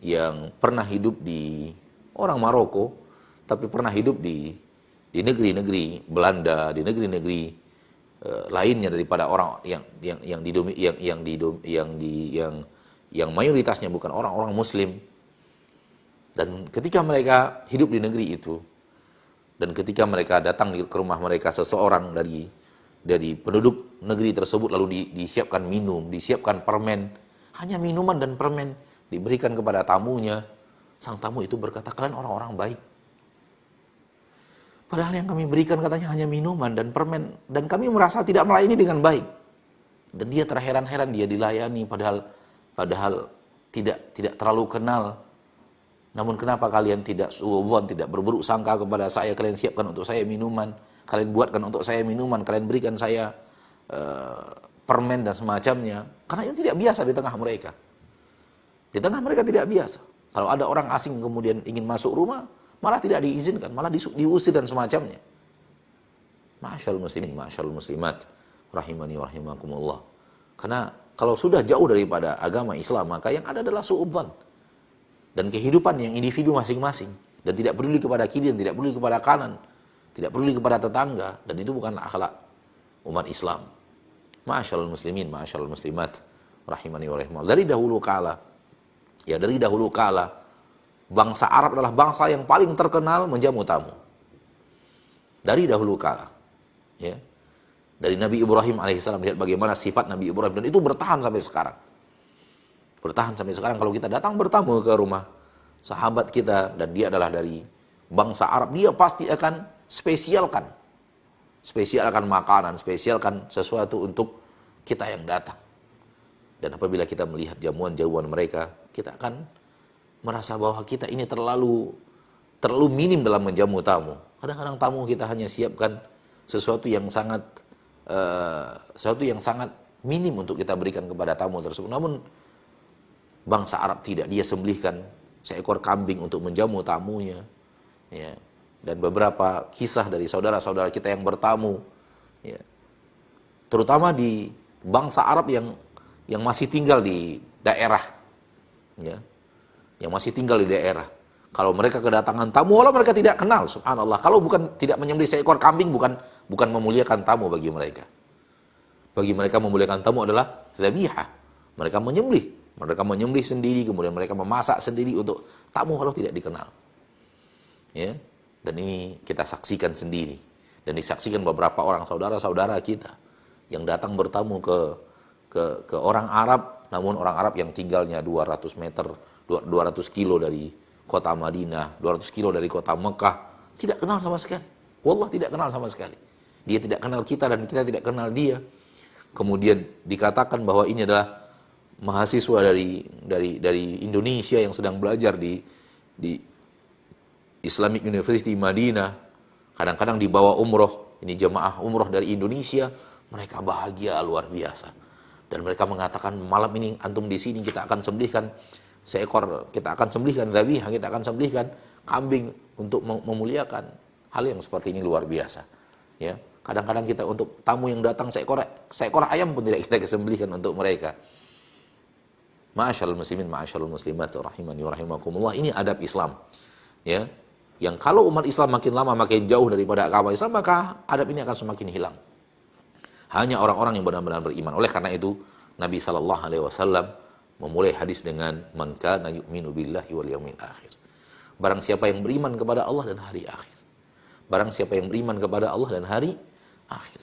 yang pernah hidup di orang Maroko, tapi pernah hidup di negeri-negeri Belanda, di negeri-negeri lainnya daripada orang yang mayoritasnya bukan orang-orang Muslim. Dan ketika mereka hidup di negeri itu, dan ketika mereka datang ke rumah mereka seseorang dari penduduk negeri tersebut, lalu disiapkan minum, disiapkan permen, hanya minuman dan permen diberikan kepada tamunya. Sang tamu itu berkata, kalian orang-orang baik. Padahal yang kami berikan katanya hanya minuman dan permen, dan kami merasa tidak melayani dengan baik. Dan dia terheran-heran, dia dilayani padahal tidak terlalu kenal. Namun kenapa kalian tidak suudzon, tidak berburuk sangka kepada saya? Kalian siapkan untuk saya minuman, kalian buatkan untuk saya minuman, kalian berikan saya permen dan semacamnya. Karena ini tidak biasa di tengah mereka. Di tengah mereka tidak biasa. Kalau ada orang asing kemudian ingin masuk rumah, malah tidak diizinkan, malah diusir dan semacamnya. Ma'asyarul muslimin, ma'asyarul muslimat, rahimani wa rahimakumullah. Karena kalau sudah jauh daripada agama Islam, maka yang ada adalah su'udzan dan kehidupan yang individu masing-masing, dan tidak peduli kepada kiri dan tidak peduli kepada kanan, tidak peduli kepada tetangga, dan itu bukan akhlak umat Islam. Ma'asyarul muslimin, ma'asyarul muslimat, rahimani wa rahimakumullah. Dari dahulu kala, bangsa Arab adalah bangsa yang paling terkenal menjamu tamu. Dari dahulu kala, ya. Dari Nabi Ibrahim alaihissalam, lihat bagaimana sifat Nabi Ibrahim, dan itu bertahan sampai sekarang. Bertahan sampai sekarang. Kalau kita datang bertamu ke rumah sahabat kita dan dia adalah dari bangsa Arab, dia pasti akan spesialkan makanan, spesialkan sesuatu untuk kita yang datang. Dan apabila kita melihat jamuan-jamuan mereka, kita akan merasa bahwa kita ini terlalu minim dalam menjamu tamu. Kadang-kadang tamu kita hanya siapkan sesuatu yang sangat minim untuk kita berikan kepada tamu tersebut. Namun bangsa Arab tidak, dia sembelihkan seekor kambing untuk menjamu tamunya, ya. Dan beberapa kisah dari saudara-saudara kita yang bertamu, ya, terutama di bangsa Arab yang masih tinggal di daerah, ya, yang masih tinggal di daerah. Kalau mereka kedatangan tamu, walau mereka tidak kenal, subhanallah, kalau bukan tidak menyembelih seekor kambing, bukan memuliakan tamu bagi mereka. Bagi mereka memuliakan tamu adalah dzabihah. Mereka menyembelih sendiri, kemudian mereka memasak sendiri untuk tamu walau tidak dikenal. Ya. Dan ini kita saksikan sendiri, dan disaksikan beberapa orang saudara-saudara kita yang datang bertamu ke orang Arab, namun orang Arab yang tinggalnya 200 kilo dari kota Madinah, 200 kilo dari kota Mekah, tidak kenal sama sekali. Wallah, tidak kenal sama sekali. Dia tidak kenal kita dan kita tidak kenal dia. Kemudian dikatakan bahwa ini adalah mahasiswa dari Indonesia yang sedang belajar di Islamic University Madinah. Kadang-kadang dibawa umroh, ini jemaah umroh dari Indonesia, mereka bahagia luar biasa. Dan mereka mengatakan, malam ini antum di sini, kita akan sembelihkan dzabihah, kita akan sembelihkan kambing untuk memuliakan. Hal yang seperti ini luar biasa, ya. Kadang-kadang kita untuk tamu yang datang seekor ayam pun tidak kita kesembelihkan untuk mereka. Ma'asyarul muslimin, ma'asyarul muslimat, rahimani wa rahimakumullah. Ini adab Islam, ya. Yang kalau umat Islam makin lama makin jauh daripada agama Islam, maka adab ini akan semakin hilang. Hanya orang-orang yang benar-benar beriman. Oleh karena itu Nabi SAW memulai hadis dengan man kana yu'minu billahi wal yaumil akhir. Barang siapa yang beriman kepada Allah dan hari akhir. Barang siapa yang beriman kepada Allah dan hari akhir.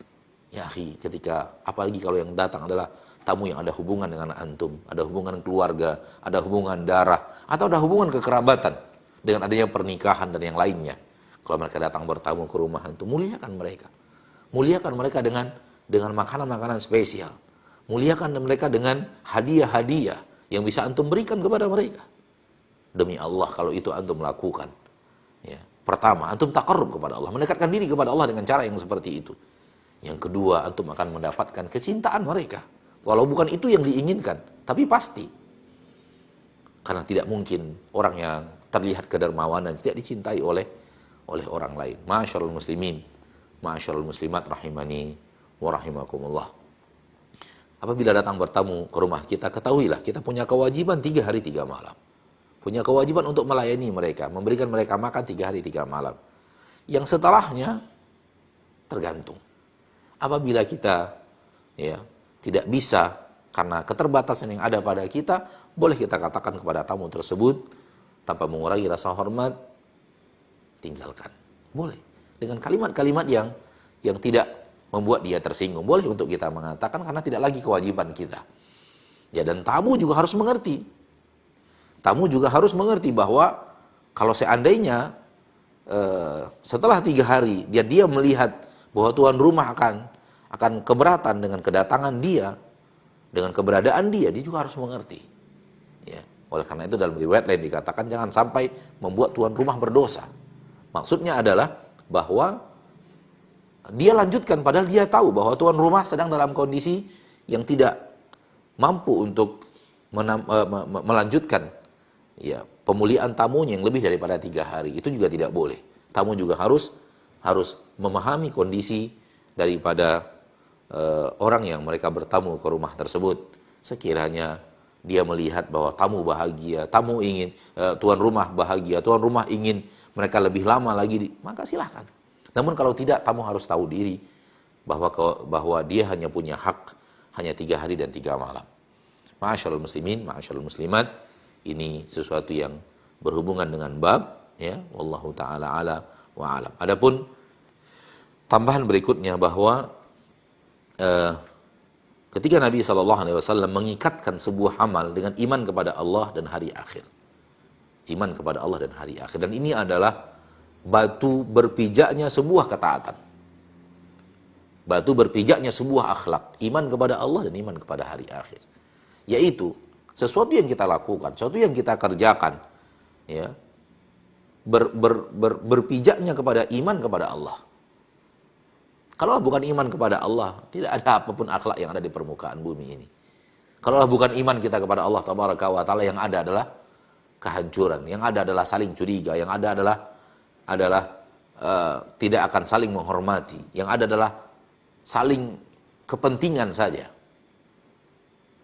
Ya akhi, ketika apalagi kalau yang datang adalah tamu yang ada hubungan dengan antum, ada hubungan keluarga, ada hubungan darah, atau ada hubungan kekerabatan dengan adanya pernikahan dan yang lainnya. Kalau mereka datang bertamu ke rumah antum, muliakan mereka. Muliakan mereka dengan makanan-makanan spesial. Muliakan mereka dengan hadiah-hadiah yang bisa antum berikan kepada mereka. Demi Allah, kalau itu antum lakukan, ya, pertama, antum taqarrub kepada Allah, mendekatkan diri kepada Allah dengan cara yang seperti itu. Yang kedua, antum akan mendapatkan kecintaan mereka. Walau bukan itu yang diinginkan, tapi pasti. Karena tidak mungkin orang yang terlihat kedermawanan tidak dicintai oleh orang lain. Ma'asyarul muslimin, ma'asyarul muslimat, rahimani wa rahimakumullah. Apabila datang bertamu ke rumah kita, ketahuilah kita punya kewajiban 3 hari 3 malam. Punya kewajiban untuk melayani mereka, memberikan mereka makan 3 hari 3 malam. Yang setelahnya tergantung. Apabila kita, ya, tidak bisa karena keterbatasan yang ada pada kita, boleh kita katakan kepada tamu tersebut tanpa mengurangi rasa hormat, tinggalkan. Boleh. Dengan kalimat-kalimat yang tidak membuat dia tersinggung. Boleh untuk kita mengatakan karena tidak lagi kewajiban kita. Ya, dan tamu juga harus mengerti. Tamu juga harus mengerti bahwa kalau seandainya setelah 3 hari dia melihat bahwa tuan rumah akan keberatan dengan kedatangan dia, dengan keberadaan dia juga harus mengerti. Ya. Oleh karena itu dalam riwayat lain dikatakan jangan sampai membuat tuan rumah berdosa. Maksudnya adalah bahwa dia lanjutkan padahal dia tahu bahwa tuan rumah sedang dalam kondisi yang tidak mampu untuk melanjutkan, ya, pemulihan tamunya yang lebih daripada 3 hari. Itu juga tidak boleh. Tamu juga harus memahami kondisi daripada orang yang mereka bertamu ke rumah tersebut. Sekiranya dia melihat bahwa tamu bahagia, tamu ingin tuan rumah bahagia, tuan rumah ingin mereka lebih lama lagi, maka silahkan. Namun kalau tidak, tamu harus tahu diri bahwa dia hanya punya hak hanya 3 hari dan 3 malam. Ma'asyiral muslimin, ma'asyiral muslimat, ini sesuatu yang berhubungan dengan bab, ya, wallahu taala ala wa alam. Adapun tambahan berikutnya bahwa ketika Nabi SAW mengikatkan sebuah amal dengan iman kepada Allah dan hari akhir. Iman kepada Allah dan hari akhir. Dan ini adalah batu berpijaknya sebuah ketaatan. Batu berpijaknya sebuah akhlak. Iman kepada Allah dan iman kepada hari akhir. Yaitu, sesuatu yang kita lakukan, sesuatu yang kita kerjakan, ya, berpijaknya kepada iman kepada Allah. Kalau bukan iman kepada Allah, tidak ada apapun akhlak yang ada di permukaan bumi ini. Kalau bukan iman kita kepada Allah Tabaraka wa Ta'ala, yang ada adalah kehancuran, yang ada adalah saling curiga, yang ada adalah tidak akan saling menghormati, yang ada adalah saling kepentingan saja.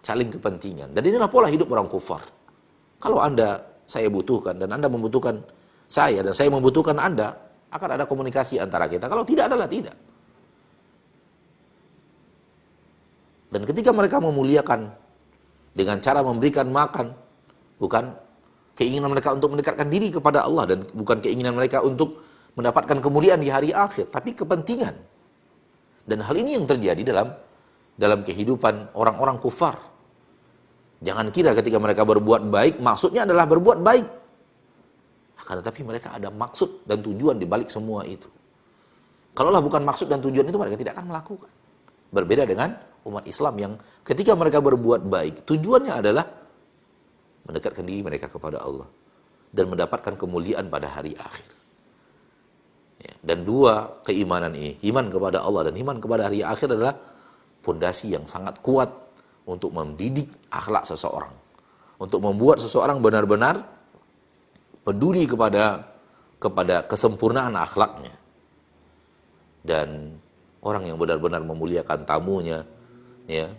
Saling kepentingan. Dan inilah pola hidup orang kufar. Kalau saya butuhkan, dan Anda membutuhkan saya, dan saya membutuhkan Anda, akan ada komunikasi antara kita. Kalau tidak adalah tidak. Dan ketika mereka memuliakan dengan cara memberikan makan, bukan keinginan mereka untuk mendekatkan diri kepada Allah, dan bukan keinginan mereka untuk mendapatkan kemuliaan di hari akhir, tapi kepentingan. Dan hal ini yang terjadi dalam kehidupan orang-orang kufar. Jangan kira ketika mereka berbuat baik, maksudnya adalah berbuat baik. Akan tetapi mereka ada maksud dan tujuan di balik semua itu. Kalaulah bukan maksud dan tujuan itu, mereka tidak akan melakukan. Berbeda dengan umat Islam yang ketika mereka berbuat baik, tujuannya adalah mendekatkan diri mereka kepada Allah dan mendapatkan kemuliaan pada hari akhir. Ya, dan dua keimanan ini, iman kepada Allah dan iman kepada hari akhir, adalah fondasi yang sangat kuat untuk mendidik akhlak seseorang, untuk membuat seseorang benar-benar peduli kepada kesempurnaan akhlaknya. Dan orang yang benar-benar memuliakan tamunya, ya,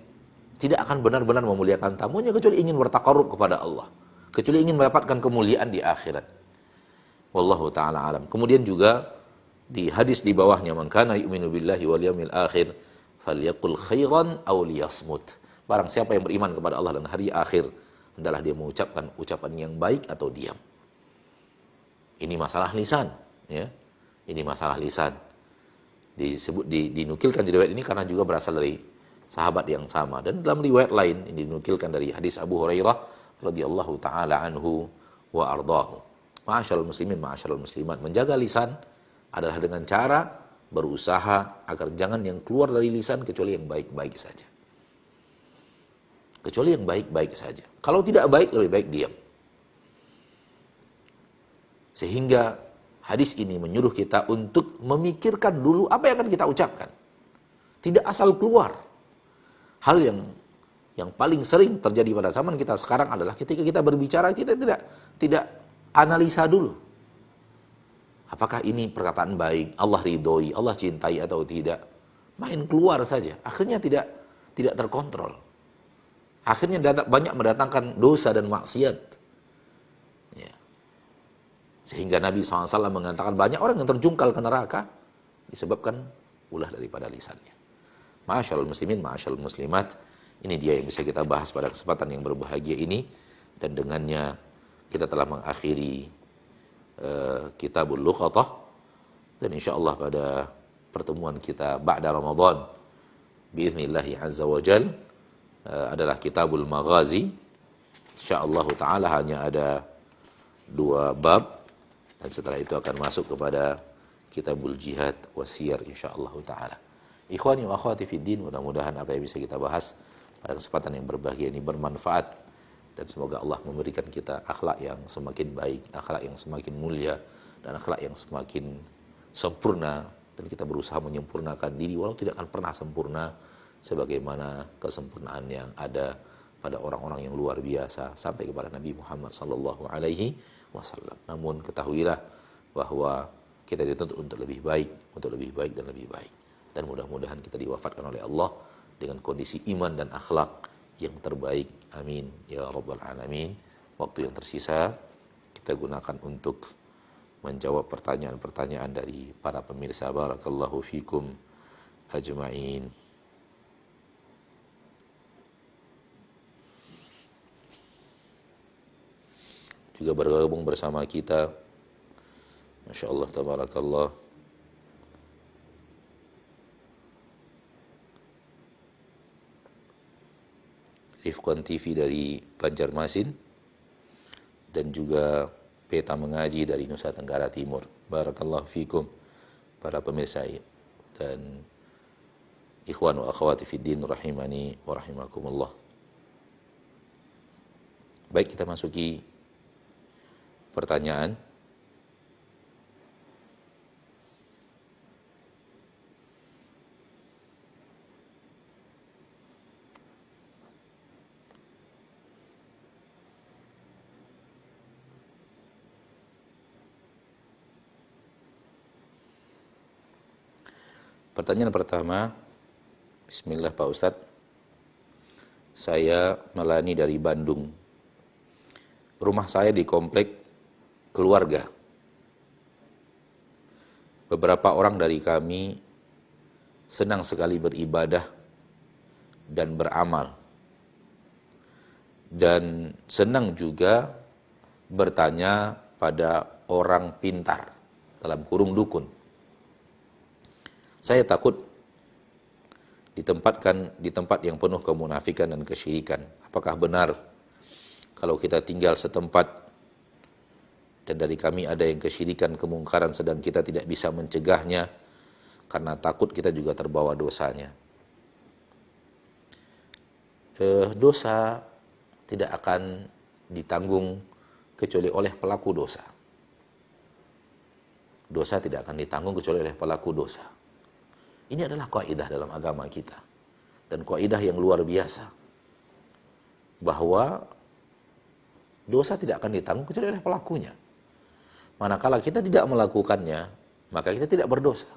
tidak akan benar-benar memuliakan tamunya kecuali ingin bertaqarrub kepada Allah, kecuali ingin mendapatkan kemuliaan di akhirat. Wallahu taala alam. Kemudian juga di hadis di bawahnya, man kana yu'minu billahi wal yawmil akhir falyaqul khairan aw liyasmut. Barang siapa yang beriman kepada Allah dan hari akhir, hendaklah dia mengucapkan ucapan yang baik atau diam. Ini masalah lisan, ya. Ini masalah lisan. Dinukilkan di riwayat ini karena juga berasal dari sahabat yang sama, dan dalam riwayat lain ini dinukilkan dari hadis Abu Hurairah radhiyallahu taala anhu wa ardhahu. Ma'asyiral muslimin, ma'asyiral muslimat, menjaga lisan adalah dengan cara berusaha agar jangan yang keluar dari lisan kecuali yang baik-baik saja. Kecuali yang baik-baik saja. Kalau tidak baik, lebih baik diam. Sehingga hadis ini menyuruh kita untuk memikirkan dulu apa yang akan kita ucapkan. Tidak asal keluar. Hal yang paling sering terjadi pada zaman kita sekarang adalah ketika kita berbicara, kita tidak analisa dulu. Apakah ini perkataan baik, Allah ridhoi, Allah cintai atau tidak. Main keluar saja. Akhirnya tidak terkontrol. Akhirnya banyak mendatangkan dosa dan maksiat. Ya. Sehingga Nabi SAW mengatakan banyak orang yang terjungkal ke neraka disebabkan ulah daripada lisannya. Ma'asyiral muslimin, ma'asyiral muslimat, ini dia yang bisa kita bahas pada kesempatan yang berbahagia ini. Dan dengannya kita telah mengakhiri Kitabul Luqatah. Dan insyaallah pada pertemuan kita ba'da Ramadan biiznillahi azza wa jal adalah Kitabul Maghazi. Insyaallah ta'ala hanya ada 2 bab, dan setelah itu akan masuk kepada Kitabul Jihad Wasiyar insyaallah ta'ala. Ikhwani wa akhwati fid din, mudah-mudahan apa yang bisa kita bahas pada kesempatan yang berbahagia ini bermanfaat, dan semoga Allah memberikan kita akhlak yang semakin baik, akhlak yang semakin mulia, dan akhlak yang semakin sempurna, dan kita berusaha menyempurnakan diri walau tidak akan pernah sempurna sebagaimana kesempurnaan yang ada pada orang-orang yang luar biasa sampai kepada Nabi Muhammad sallallahu alaihi wasallam. Namun ketahuilah bahwa kita dituntut untuk lebih baik dan lebih baik. dan mudah-mudahan kita diwafatkan oleh Allah dengan kondisi iman dan akhlak yang terbaik. Amin ya rabbal alamin. Waktu yang tersisa kita gunakan untuk menjawab pertanyaan-pertanyaan dari para pemirsa. Barakallahu fikum ajma'in. Juga bergabung bersama kita, Masya Allah, tabarakallah, Rifqan TV dari Banjarmasin, dan juga Peta Mengaji dari Nusa Tenggara Timur. Barakallahu fikum para pemirsa dan ikhwan wa akhwati fiddin rahimani wa rahimakumullah. Baik, kita masuki pertanyaan. Pertanyaan pertama, bismillah Pak Ustadz, saya Melani dari Bandung. Rumah saya di komplek keluarga. Beberapa orang dari kami senang sekali beribadah dan beramal, dan senang juga bertanya pada orang pintar, dalam kurung dukun. Saya takut ditempatkan di tempat yang penuh kemunafikan dan kesyirikan. Apakah benar kalau kita tinggal setempat dan dari kami ada yang kesyirikan, kemungkaran, sedang kita tidak bisa mencegahnya karena takut kita juga terbawa dosanya? Dosa tidak akan ditanggung kecuali oleh pelaku dosa. Dosa tidak akan ditanggung kecuali oleh pelaku dosa. Ini adalah kaidah dalam agama kita, dan kaidah yang luar biasa, bahwa dosa tidak akan ditanggung kecuali oleh pelakunya. Manakala kita tidak melakukannya, maka kita tidak berdosa.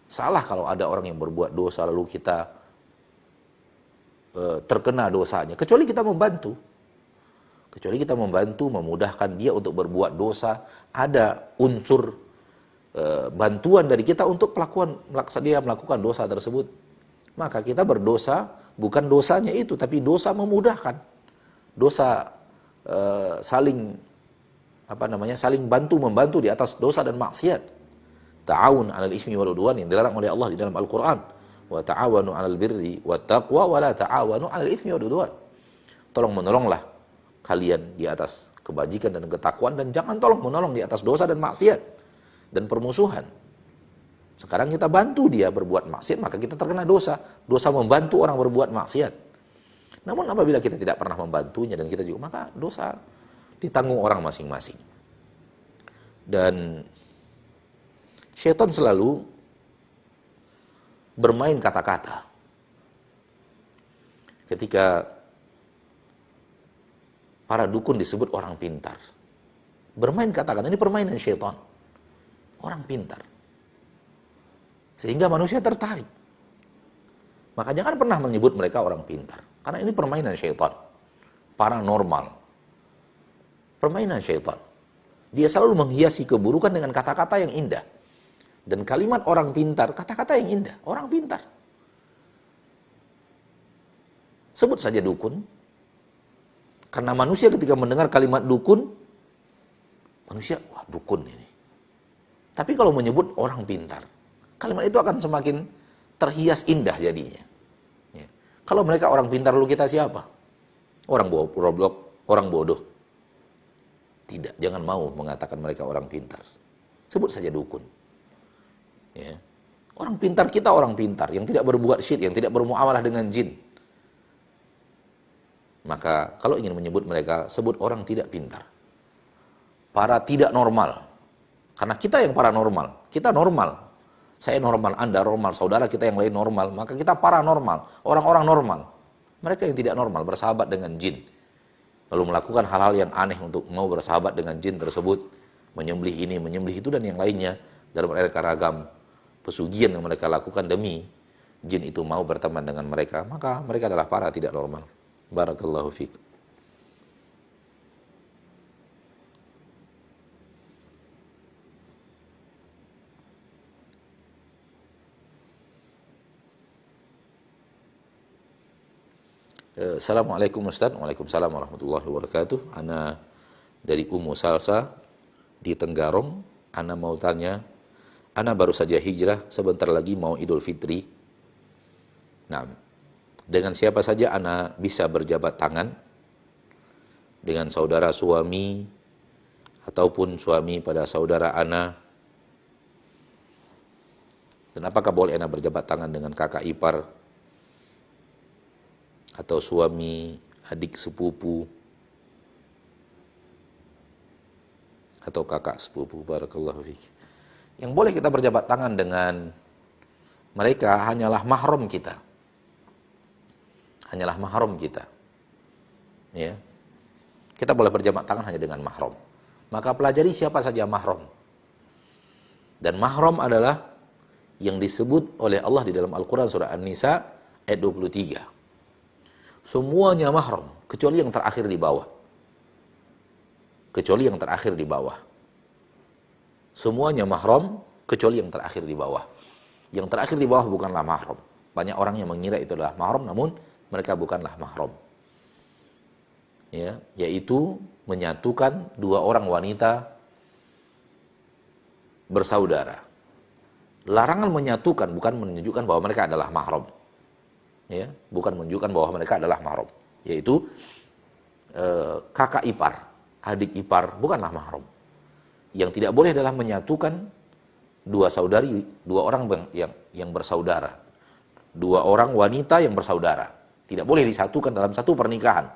Salah kalau ada orang yang berbuat dosa lalu kita terkena dosanya, kecuali kita membantu. Kecuali kita membantu, memudahkan dia untuk berbuat dosa, ada unsur bantuan dari kita untuk dia melakukan dosa tersebut, maka kita berdosa bukan dosanya itu, tapi dosa memudahkan, dosa saling bantu-membantu di atas dosa dan maksiat. Ta'awun 'alal ismi wal 'udwan, yang dilarang oleh Allah di dalam Al-Qur'an. Wa ta'awanu 'alal birri wat taqwa wa la ta'awanu 'alal ismi wal 'udwan. Tolong-menolonglah kalian di atas kebajikan dan ketakwaan, dan jangan tolong-menolong di atas dosa dan maksiat dan permusuhan. Sekarang kita bantu dia berbuat maksiat, maka kita terkena dosa. Dosa membantu orang berbuat maksiat. Namun apabila kita tidak pernah membantunya dan kita juga, maka dosa ditanggung orang masing-masing. Dan syaitan selalu bermain kata-kata. Ketika para dukun disebut orang pintar, bermain kata-kata, ini permainan syaitan. Orang pintar, sehingga manusia tertarik. Maka jangan pernah menyebut mereka orang pintar, karena ini permainan syaitan. Paranormal, permainan syaitan. Dia selalu menghiasi keburukan dengan kata-kata yang indah. Dan kalimat orang pintar, kata-kata yang indah. Orang pintar. Sebut saja dukun. Karena manusia ketika mendengar kalimat dukun, manusia, wah dukun ini. Tapi kalau menyebut orang pintar, kalimat itu akan semakin terhias indah jadinya. Ya. Kalau mereka orang pintar, lalu kita siapa? Orang goblok, orang bodoh. Tidak, jangan mau mengatakan mereka orang pintar. Sebut saja dukun. Ya. Orang pintar, kita orang pintar, yang tidak berbuat syirik, yang tidak bermuamalah dengan jin. Maka kalau ingin menyebut mereka, sebut orang tidak pintar. Para tidak normal. Karena kita yang paranormal, kita normal. Saya normal, Anda normal, saudara kita yang lain normal, maka kita paranormal, orang-orang normal. Mereka yang tidak normal bersahabat dengan jin, lalu melakukan hal-hal yang aneh untuk mau bersahabat dengan jin tersebut, menyembelih ini, menyembelih itu, dan yang lainnya dalam aneka ragam pesugihan yang mereka lakukan demi jin itu mau berteman dengan mereka, maka mereka adalah para tidak normal. Barakallahu fikum. Assalamualaikum Ustaz. Waalaikumsalam warahmatullahi wabarakatuh. Ana dari Ummu Salsa di Tenggarong. Ana mau tanya, ana baru saja hijrah, sebentar lagi mau Idul Fitri. Nah, dengan siapa saja ana bisa berjabat tangan? Dengan saudara suami ataupun suami pada saudara ana? Dan apakah boleh ana berjabat tangan dengan kakak ipar atau suami, adik sepupu, atau kakak sepupu? Barakallahu fiik. Yang boleh kita berjabat tangan dengan mereka hanyalah mahram kita. Hanyalah mahram kita. Ya. Kita boleh berjabat tangan hanya dengan mahram. Maka pelajari siapa saja mahram. Dan mahram adalah yang disebut oleh Allah di dalam Al-Quran surah An-Nisa ayat 23. Semuanya mahram, kecuali yang terakhir di bawah. Kecuali yang terakhir di bawah. Semuanya mahram, kecuali yang terakhir di bawah. Yang terakhir di bawah bukanlah mahram. Banyak orang yang mengira itu adalah mahram, namun mereka bukanlah mahram. Ya, yaitu menyatukan dua orang wanita bersaudara. Larangan menyatukan bukan menunjukkan bahwa mereka adalah mahram. Ya, bukan menunjukkan bahwa mereka adalah mahram, yaitu kakak ipar, adik ipar bukanlah mahram. Yang tidak boleh adalah menyatukan dua saudari, dua orang yang bersaudara, dua orang wanita yang bersaudara. Tidak boleh disatukan dalam satu pernikahan.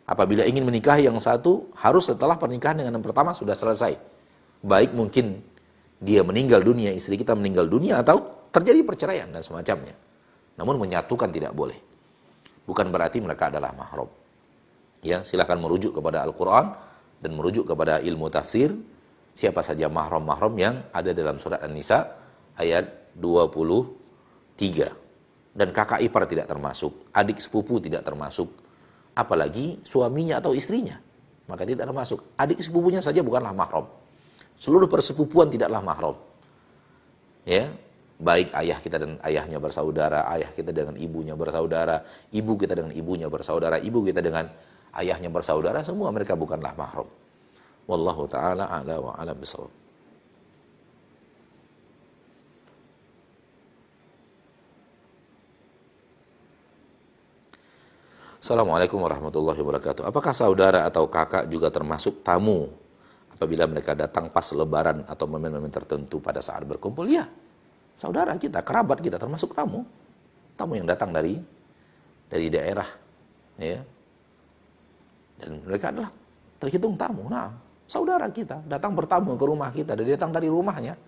Apabila ingin menikahi yang satu, harus setelah pernikahan dengan yang pertama sudah selesai. Baik mungkin dia meninggal dunia, istri kita meninggal dunia, atau terjadi perceraian dan semacamnya. Namun menyatukan tidak boleh. Bukan berarti mereka adalah mahram. Ya, silakan merujuk kepada Al-Quran dan merujuk kepada ilmu tafsir. Siapa saja mahram-mahram yang ada dalam surat An-Nisa ayat 23. Dan kakak ipar tidak termasuk, adik sepupu tidak termasuk, apalagi suaminya atau istrinya, maka tidak termasuk. Adik sepupunya saja bukanlah mahram. Seluruh persepupuan tidaklah mahram. Ya, baik ayah kita dan ayahnya bersaudara, ayah kita dengan ibunya bersaudara, ibu kita dengan ibunya bersaudara, ibu kita dengan ayahnya bersaudara, semua mereka bukanlah mahram. Wallahu ta'ala a'la wa a'lam bishawab. Assalamualaikum warahmatullahi wabarakatuh. Apakah saudara atau kakak juga termasuk tamu apabila mereka datang pas lebaran atau momen-momen tertentu pada saat berkumpul? Ya. Saudara kita, kerabat kita termasuk tamu. Tamu yang datang dari daerah, ya. Dan mereka adalah terhitung tamu. Nah, saudara kita datang bertamu ke rumah kita, dan datang dari rumahnya.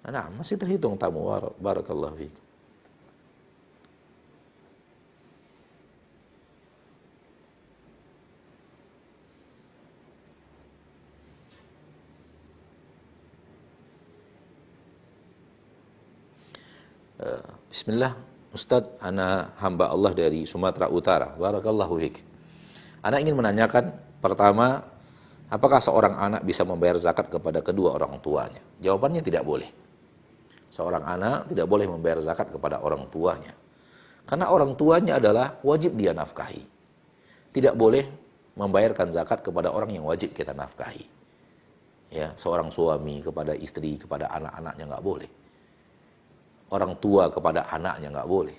Nah, masih terhitung tamu. Barakallahu fiik. Bismillah, Ustadz, ana hamba Allah dari Sumatera Utara. Barakallahu fiik. Ana ingin menanyakan, pertama, apakah seorang anak bisa membayar zakat kepada kedua orang tuanya? Jawabannya tidak boleh. Seorang anak tidak boleh membayar zakat kepada orang tuanya. Karena orang tuanya adalah wajib dia nafkahi. Tidak boleh membayarkan zakat kepada orang yang wajib kita nafkahi. Ya, seorang suami kepada istri, kepada anak-anaknya nggak boleh. Orang tua kepada anaknya nggak boleh.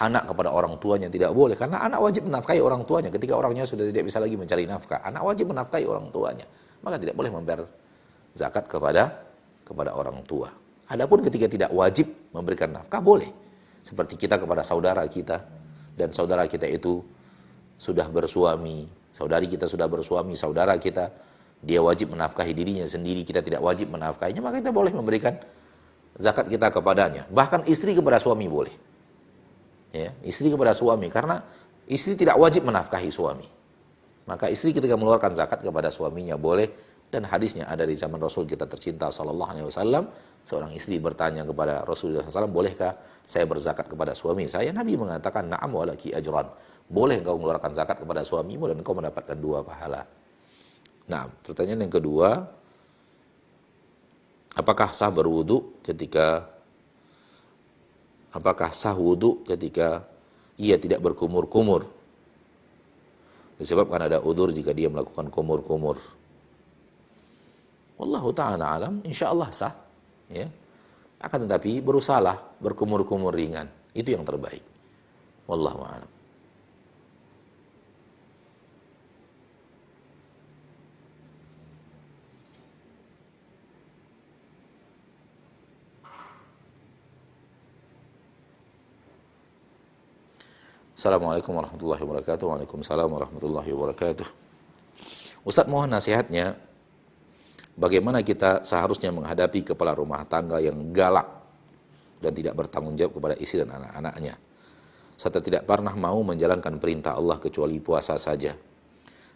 Anak kepada orang tuanya tidak boleh. Karena anak wajib menafkahi orang tuanya. Ketika orangnya sudah tidak bisa lagi mencari nafkah, anak wajib menafkahi orang tuanya. Maka tidak boleh membayar zakat kepada orang tua. Adapun ketika tidak wajib memberikan nafkah, boleh. Seperti kita kepada saudara kita. Dan saudara kita itu sudah bersuami. Saudari kita sudah bersuami, saudara kita, dia wajib menafkahi dirinya sendiri, kita tidak wajib menafkahinya, maka kita boleh memberikan zakat kita kepadanya. Bahkan istri kepada suami boleh. Ya, istri kepada suami, karena istri tidak wajib menafkahi suami. Maka istri ketika mengeluarkan zakat kepada suaminya boleh Dan hadisnya ada di zaman Rasul kita tercinta sallallahu alaihi wasallam, seorang istri bertanya kepada Rasulullah SAW, bolehkah saya berzakat kepada suami saya? Nabi mengatakan, na'am walaki ajran. Boleh engkau mengeluarkan zakat kepada suamimu dan engkau mendapatkan 2 pahala. Nah, pertanyaan yang kedua, apakah sah wudu ketika ia tidak berkumur-kumur? Disebabkan ada udzur jika dia melakukan kumur-kumur. Wallahu ta'ala alam, insyaallah sah, ya. Akan tetapi berusahalah berkumur-kumur ringan, itu yang terbaik. Wallahu a'lam. Assalamualaikum warahmatullahi wabarakatuh. Waalaikumsalam warahmatullahi wabarakatuh. Ustaz, mohon nasihatnya, bagaimana kita seharusnya menghadapi kepala rumah tangga yang galak dan tidak bertanggung jawab kepada istri dan anak-anaknya, serta tidak pernah mau menjalankan perintah Allah kecuali puasa saja.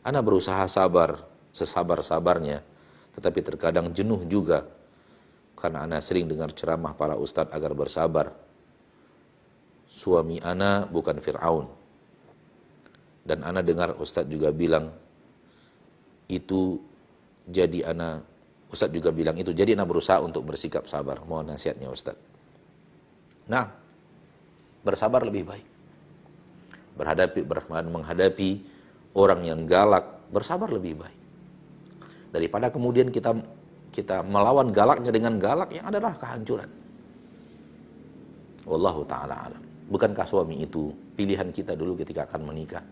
Ana berusaha sabar, sesabar-sabarnya, tetapi terkadang jenuh juga, karena ana sering dengar ceramah para ustadz agar bersabar. Suami ana bukan Fir'aun. Dan ana dengar ustadz juga bilang, Ustadz juga bilang itu, jadi ana berusaha untuk bersikap sabar. Mohon nasihatnya Ustadz. Nah, bersabar lebih baik. Menghadapi orang yang galak, bersabar lebih baik. Daripada kemudian kita melawan galaknya dengan galak yang adalah kehancuran. Wallahu ta'ala alam. Bukankah suami itu pilihan kita dulu ketika akan menikah?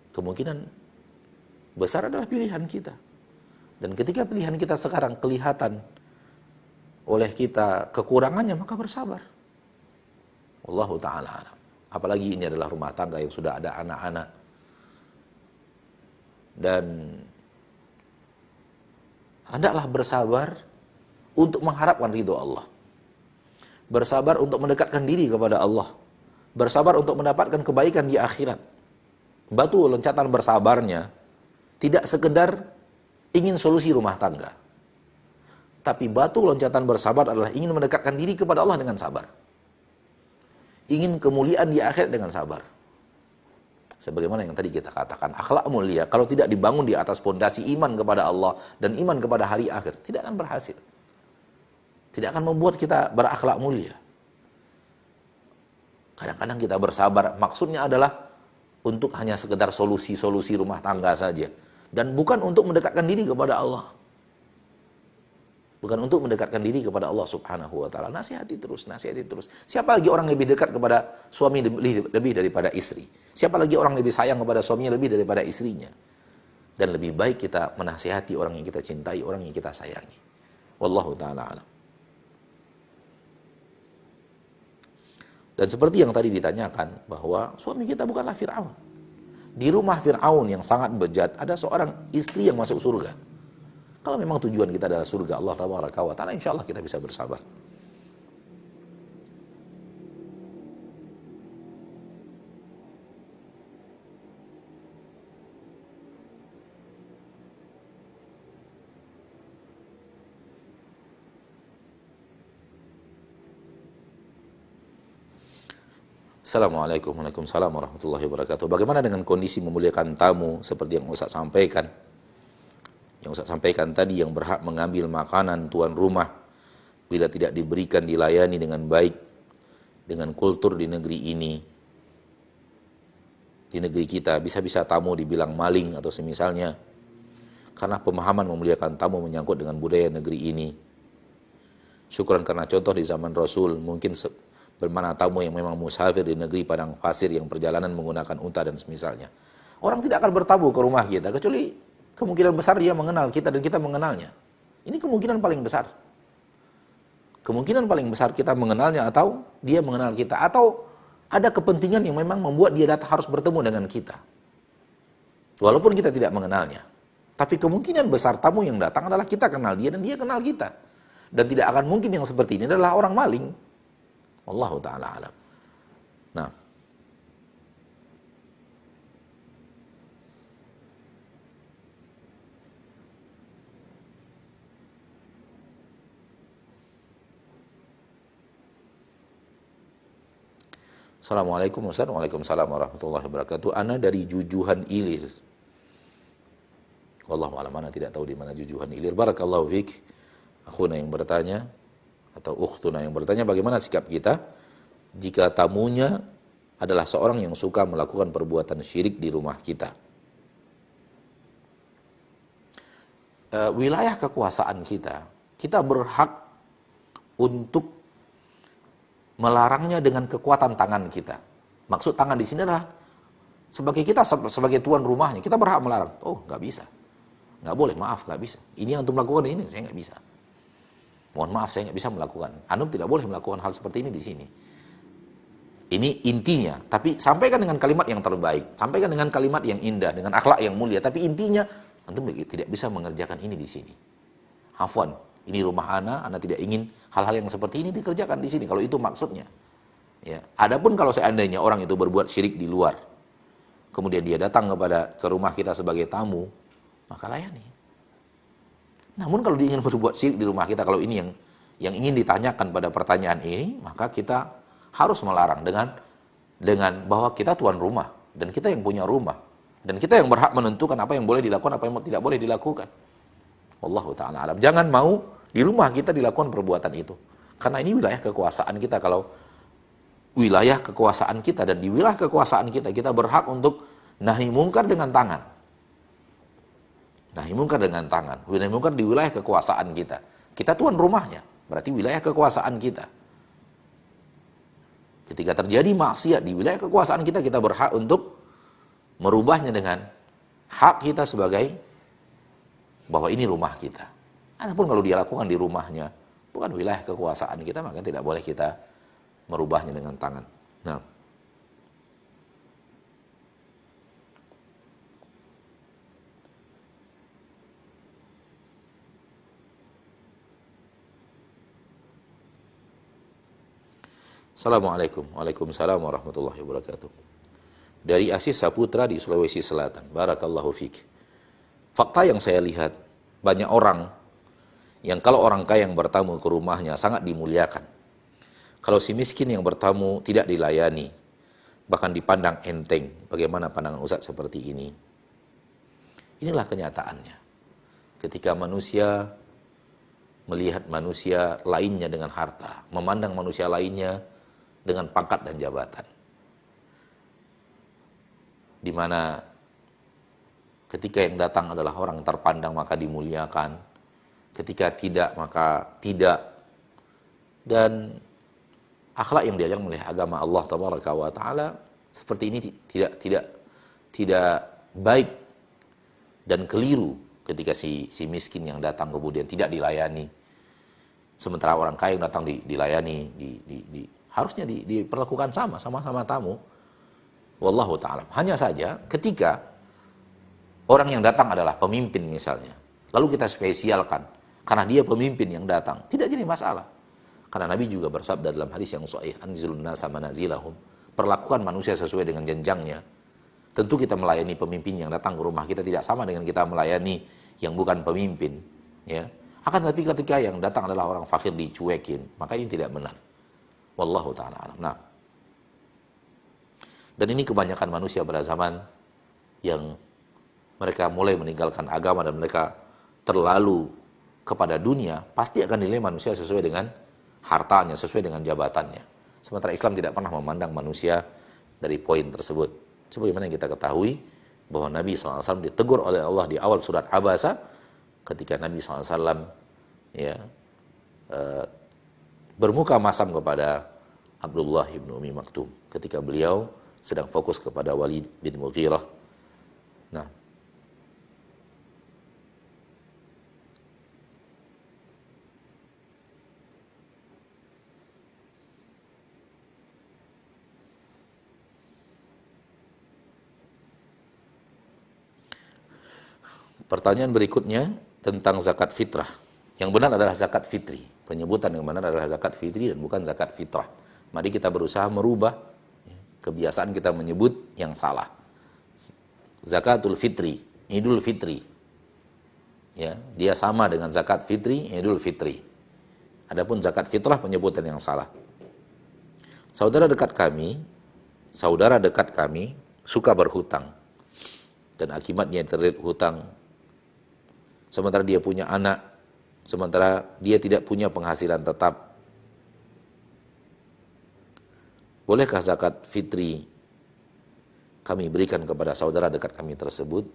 Kemungkinan besar adalah pilihan kita. Dan ketika pilihan kita sekarang kelihatan oleh kita kekurangannya, maka bersabar. Wallahu ta'ala alam. Apalagi ini adalah rumah tangga yang sudah ada anak-anak. Dan hendaklah bersabar untuk mengharapkan ridho Allah. Bersabar untuk mendekatkan diri kepada Allah. Bersabar untuk mendapatkan kebaikan di akhirat. Batu loncatan bersabarnya tidak sekedar ingin solusi rumah tangga. Tapi batu loncatan bersabar adalah ingin mendekatkan diri kepada Allah dengan sabar. Ingin kemuliaan di akhirat dengan sabar. Sebagaimana yang tadi kita katakan, akhlak mulia kalau tidak dibangun di atas pondasi iman kepada Allah dan iman kepada hari akhir, tidak akan berhasil. Tidak akan membuat kita berakhlak mulia. Kadang-kadang kita bersabar, maksudnya adalah untuk hanya sekedar solusi-solusi rumah tangga saja. Dan bukan untuk mendekatkan diri kepada Allah. Bukan untuk mendekatkan diri kepada Allah subhanahu wa ta'ala. Nasihati terus. Siapa lagi orang lebih dekat kepada suami lebih daripada istri? Siapa lagi orang lebih sayang kepada suaminya lebih daripada istrinya? Dan lebih baik kita menasihati orang yang kita cintai, orang yang kita sayangi. Wallahu ta'ala alam. Dan seperti yang tadi ditanyakan, bahwa suami kita bukanlah Fir'aun. Di rumah Fir'aun yang sangat bejat, ada seorang istri yang masuk surga. Kalau memang tujuan kita adalah surga Allah tabaraka wa ta'ala, insya Allah kita bisa bersabar. Assalamualaikum warahmatullahi wabarakatuh. Bagaimana dengan kondisi memuliakan tamu seperti yang Ustaz sampaikan? Yang Ustaz sampaikan tadi, yang berhak mengambil makanan tuan rumah bila tidak diberikan, dilayani dengan baik, dengan kultur di negeri ini. Di negeri kita bisa-bisa tamu dibilang maling atau semisalnya, karena pemahaman memuliakan tamu menyangkut dengan budaya negeri ini. Syukuran karena contoh di zaman Rasul, mungkin bermana tamu yang memang musafir di negeri padang pasir yang perjalanan menggunakan unta dan semisalnya. Orang tidak akan bertamu ke rumah kita kecuali kemungkinan besar dia mengenal kita dan kita mengenalnya. Ini kemungkinan paling besar. Kemungkinan paling besar kita mengenalnya atau dia mengenal kita, atau ada kepentingan yang memang membuat dia harus bertemu dengan kita. Walaupun kita tidak mengenalnya. Tapi kemungkinan besar tamu yang datang adalah kita kenal dia dan dia kenal kita. Dan tidak akan mungkin yang seperti ini adalah orang maling. Wallahu ta'ala alam. Nah, Assalamualaikum Ustaz. Waalaikumsalam warahmatullahi wabarakatuh. Ana dari Jujuhan Ilir. Wallahu a'lam, ana tidak tahu di mana Jujuhan Ilir. Barakallahu fik. Akhuna yang bertanya atau ukhtuna yang bertanya, bagaimana sikap kita jika tamunya adalah seorang yang suka melakukan perbuatan syirik di rumah kita? Wilayah kekuasaan kita, kita berhak untuk melarangnya dengan kekuatan tangan kita. Maksud tangan di sini adalah sebagai kita sebagai tuan rumahnya, kita berhak melarang. Oh, nggak bisa, nggak boleh, maaf, nggak bisa. Ini yang untuk melakukan ini, saya nggak bisa. Mohon maaf, saya nggak bisa melakukan. Antum tidak boleh melakukan hal seperti ini di sini. Ini intinya. Tapi sampaikan dengan kalimat yang terbaik, sampaikan dengan kalimat yang indah, dengan akhlak yang mulia. Tapi intinya, antum tidak bisa mengerjakan ini di sini. Afwan, ini rumah ana tidak ingin hal-hal yang seperti ini dikerjakan di sini. Kalau itu maksudnya. Ya. Adapun kalau seandainya orang itu berbuat syirik di luar, kemudian dia datang ke rumah kita sebagai tamu, maka layani. Namun kalau dia ingin berbuat syirik di rumah kita, kalau ini yang ingin ditanyakan pada pertanyaan ini, maka kita harus melarang dengan bahwa kita tuan rumah dan kita yang punya rumah dan kita yang berhak menentukan apa yang boleh dilakukan, apa yang tidak boleh dilakukan. Wallahu ta'ala alam. Jangan mau di rumah kita dilakukan perbuatan itu. Karena ini wilayah kekuasaan kita. Kalau wilayah kekuasaan kita dan di wilayah kekuasaan kita, kita berhak untuk nahi mungkar dengan tangan. Nahi mungkar dengan tangan. Nahi mungkar di wilayah kekuasaan kita. Kita tuan rumahnya, berarti wilayah kekuasaan kita. Ketika terjadi maksiat di wilayah kekuasaan kita, kita berhak untuk merubahnya dengan hak kita sebagai bahwa ini rumah kita. Adapun kalau dia lakukan di rumahnya, bukan wilayah kekuasaan kita, maka tidak boleh kita merubahnya dengan tangan. Nah, Assalamualaikum. Waalaikumsalam warahmatullahi wabarakatuh. Dari Asis Saputra di Sulawesi Selatan. Barakallahu fiik. Fakta yang saya lihat, banyak orang yang kalau orang kaya yang bertamu ke rumahnya sangat dimuliakan. Kalau si miskin yang bertamu tidak dilayani, bahkan dipandang enteng. Bagaimana pandangan Ustaz seperti ini? Inilah kenyataannya. Ketika manusia melihat manusia lainnya dengan harta, memandang manusia lainnya dengan pangkat dan jabatan. Di mana ketika yang datang adalah orang terpandang maka dimuliakan, ketika tidak maka tidak. Dan akhlak yang diajarkan oleh agama Allah Tabaraka wa Ta'ala seperti ini tidak baik dan keliru ketika si miskin yang datang kemudian tidak dilayani. Sementara orang kaya yang datang dilayani, harusnya diperlakukan sama-sama tamu. Wallahu ta'ala. Hanya saja ketika orang yang datang adalah pemimpin misalnya, lalu kita spesialkan karena dia pemimpin yang datang, tidak jadi masalah. Karena Nabi juga bersabda dalam hadis yang sahih, anzilun nasa manazilahum, perlakukan manusia sesuai dengan jenjangnya. Tentu kita melayani pemimpin yang datang ke rumah kita tidak sama dengan kita melayani yang bukan pemimpin, ya. Akan tetapi ketika yang datang adalah orang fakir dicuekin, maka ini tidak benar. Wallahu ta'ala alam. Nah, dan ini kebanyakan manusia pada zaman yang mereka mulai meninggalkan agama dan mereka terlalu kepada dunia, pasti akan dinilai manusia sesuai dengan hartanya, sesuai dengan jabatannya. Sementara Islam tidak pernah memandang manusia dari poin tersebut. Sebagaimana yang kita ketahui bahwa Nabi SAW ditegur oleh Allah di awal surat Abasa ketika Nabi SAW bermuka masam kepada Abdullah bin Umi Maktum ketika beliau sedang fokus kepada Walid bin Mughirah. Nah, pertanyaan berikutnya tentang zakat fitrah. Yang benar adalah zakat fitri. Penyebutan yang benar adalah zakat fitri dan bukan zakat fitrah. Mari kita berusaha merubah kebiasaan kita menyebut yang salah. Zakatul fitri, Idul Fitri. Ya, dia sama dengan zakat fitri, Idul Fitri. Adapun zakat fitrah penyebutan yang salah. Saudara dekat kami saudara dekat kami suka berhutang dan akibatnya terlilit hutang, sementara dia punya anak, sementara dia tidak punya penghasilan tetap. Bolehkah zakat fitri kami berikan kepada saudara dekat kami tersebut?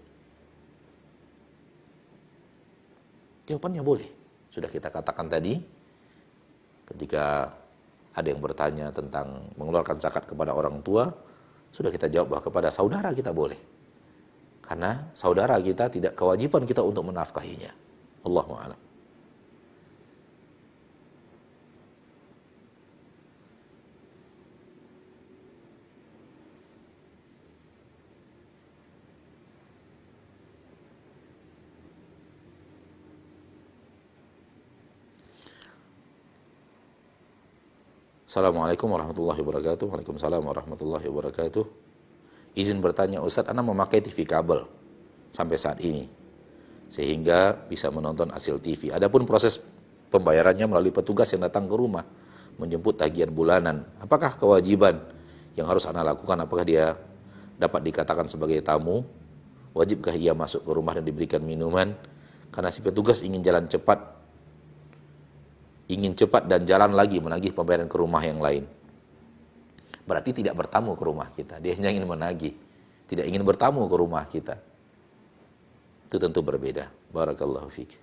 Jawabannya boleh. Sudah kita katakan tadi, ketika ada yang bertanya tentang mengeluarkan zakat kepada orang tua, sudah kita jawab bahwa kepada saudara kita boleh. Karena saudara kita tidak kewajiban kita untuk menafkahinya. Allahu a'lam. Assalamualaikum warahmatullahi wabarakatuh. Waalaikumsalam warahmatullahi wabarakatuh. Izin bertanya Ustaz, Ana memakai TV kabel sampai saat ini sehingga bisa menonton hasil TV. Adapun proses pembayarannya melalui petugas yang datang ke rumah menjemput tagihan bulanan. Apakah kewajiban yang harus Ana lakukan? Apakah dia dapat dikatakan sebagai tamu? Wajibkah ia masuk ke rumah dan diberikan minuman? Karena si petugas ingin cepat dan jalan lagi menagih pembayaran ke rumah yang lain. Berarti tidak bertamu ke rumah kita. Dia hanya ingin menagih, tidak ingin bertamu ke rumah kita. Itu tentu berbeda. Barakallahu fiik.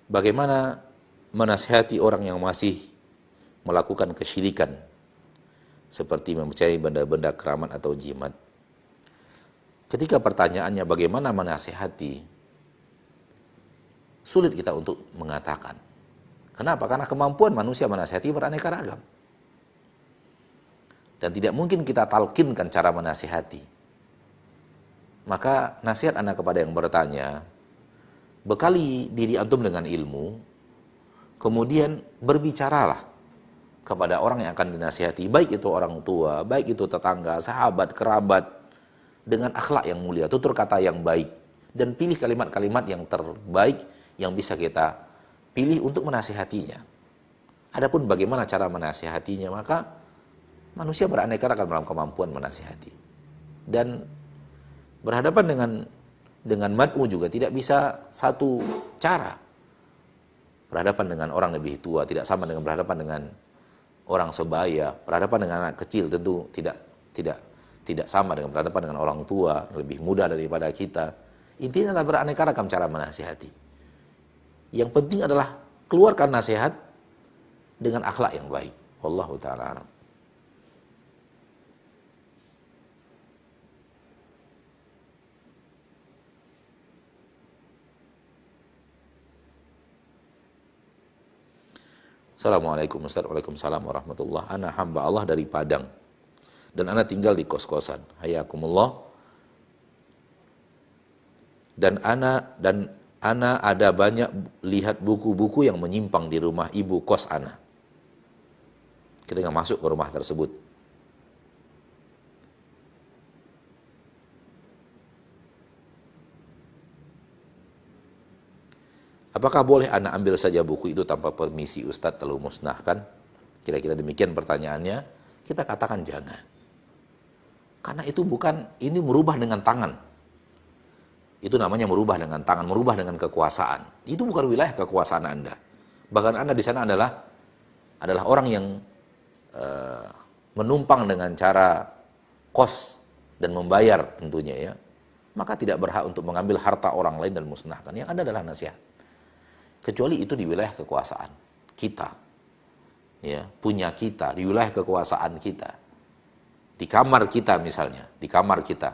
Bagaimana menasihati orang yang masih melakukan kesyirikan seperti mempercayai benda-benda keramat atau jimat? Ketika pertanyaannya bagaimana menasihati, sulit kita untuk mengatakan. Kenapa? Karena kemampuan manusia menasihati beraneka ragam. Dan tidak mungkin kita talkinkan cara menasihati. Maka nasihat Anda kepada yang bertanya, bekali diri antum dengan ilmu, kemudian berbicaralah kepada orang yang akan dinasihati, baik itu orang tua, baik itu tetangga, sahabat, kerabat, dengan akhlak yang mulia, tutur kata yang baik, dan pilih kalimat-kalimat yang terbaik yang bisa kita pilih untuk menasihatinya. Adapun bagaimana cara menasihatinya, maka manusia beraneka ragam dalam kemampuan menasihati. Dan berhadapan dengan mad'u juga tidak bisa satu cara. Berhadapan dengan orang lebih tua tidak sama dengan berhadapan dengan orang sebaya. Berhadapan dengan anak kecil tentu tidak sama dengan berhadapan dengan orang tua lebih muda daripada kita. Intinya adalah beraneka ragam cara menasihati. Yang penting adalah keluarkan nasihat dengan akhlak yang baik. Wallahu ta'ala a'lam. Assalamualaikum Ustaz. Waalaikumsalam warahmatullah. Ana hamba Allah dari Padang dan ana tinggal di kos-kosan. Hayakumullah. Dan ana ada banyak lihat buku-buku yang menyimpang di rumah ibu kos ana. Kita nggak masuk ke rumah tersebut. Apakah boleh anak ambil saja buku itu tanpa permisi Ustadz lalu musnahkan? Kira-kira demikian pertanyaannya. Kita katakan jangan. Karena itu ini merubah dengan tangan. Itu namanya merubah dengan tangan, merubah dengan kekuasaan. Itu bukan wilayah kekuasaan Anda. Bahkan Anda di sana adalah orang yang menumpang dengan cara kos dan membayar tentunya ya. Maka tidak berhak untuk mengambil harta orang lain dan musnahkan. Yang ada adalah nasihat. Kecuali itu di wilayah kekuasaan kita, ya, punya kita, di wilayah kekuasaan kita, di kamar kita misalnya, di kamar kita,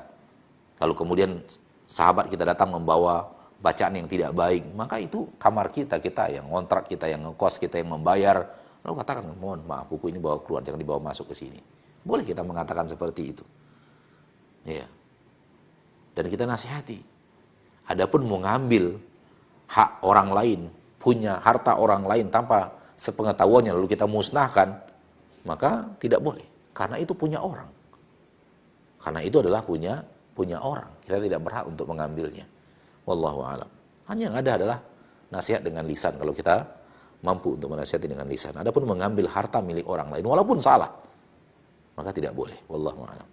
lalu kemudian sahabat kita datang membawa bacaan yang tidak baik, maka itu kamar kita yang ngontrak, kita yang ngekos, kita yang membayar, lalu katakan mohon maaf buku ini bawa keluar, jangan dibawa masuk ke sini. Boleh kita mengatakan seperti itu, ya, dan kita nasihati. Adapun mau ngambil hak orang lain, punya harta orang lain tanpa sepengetahuannya lalu kita musnahkan, maka tidak boleh. Karena itu punya orang. Karena itu adalah punya orang. Kita tidak berhak untuk mengambilnya. Wallahu a'lam. Hanya yang ada adalah nasihat dengan lisan, kalau kita mampu untuk menasihati dengan lisan. Adapun mengambil harta milik orang lain, walaupun salah, maka tidak boleh. Wallahu a'lam.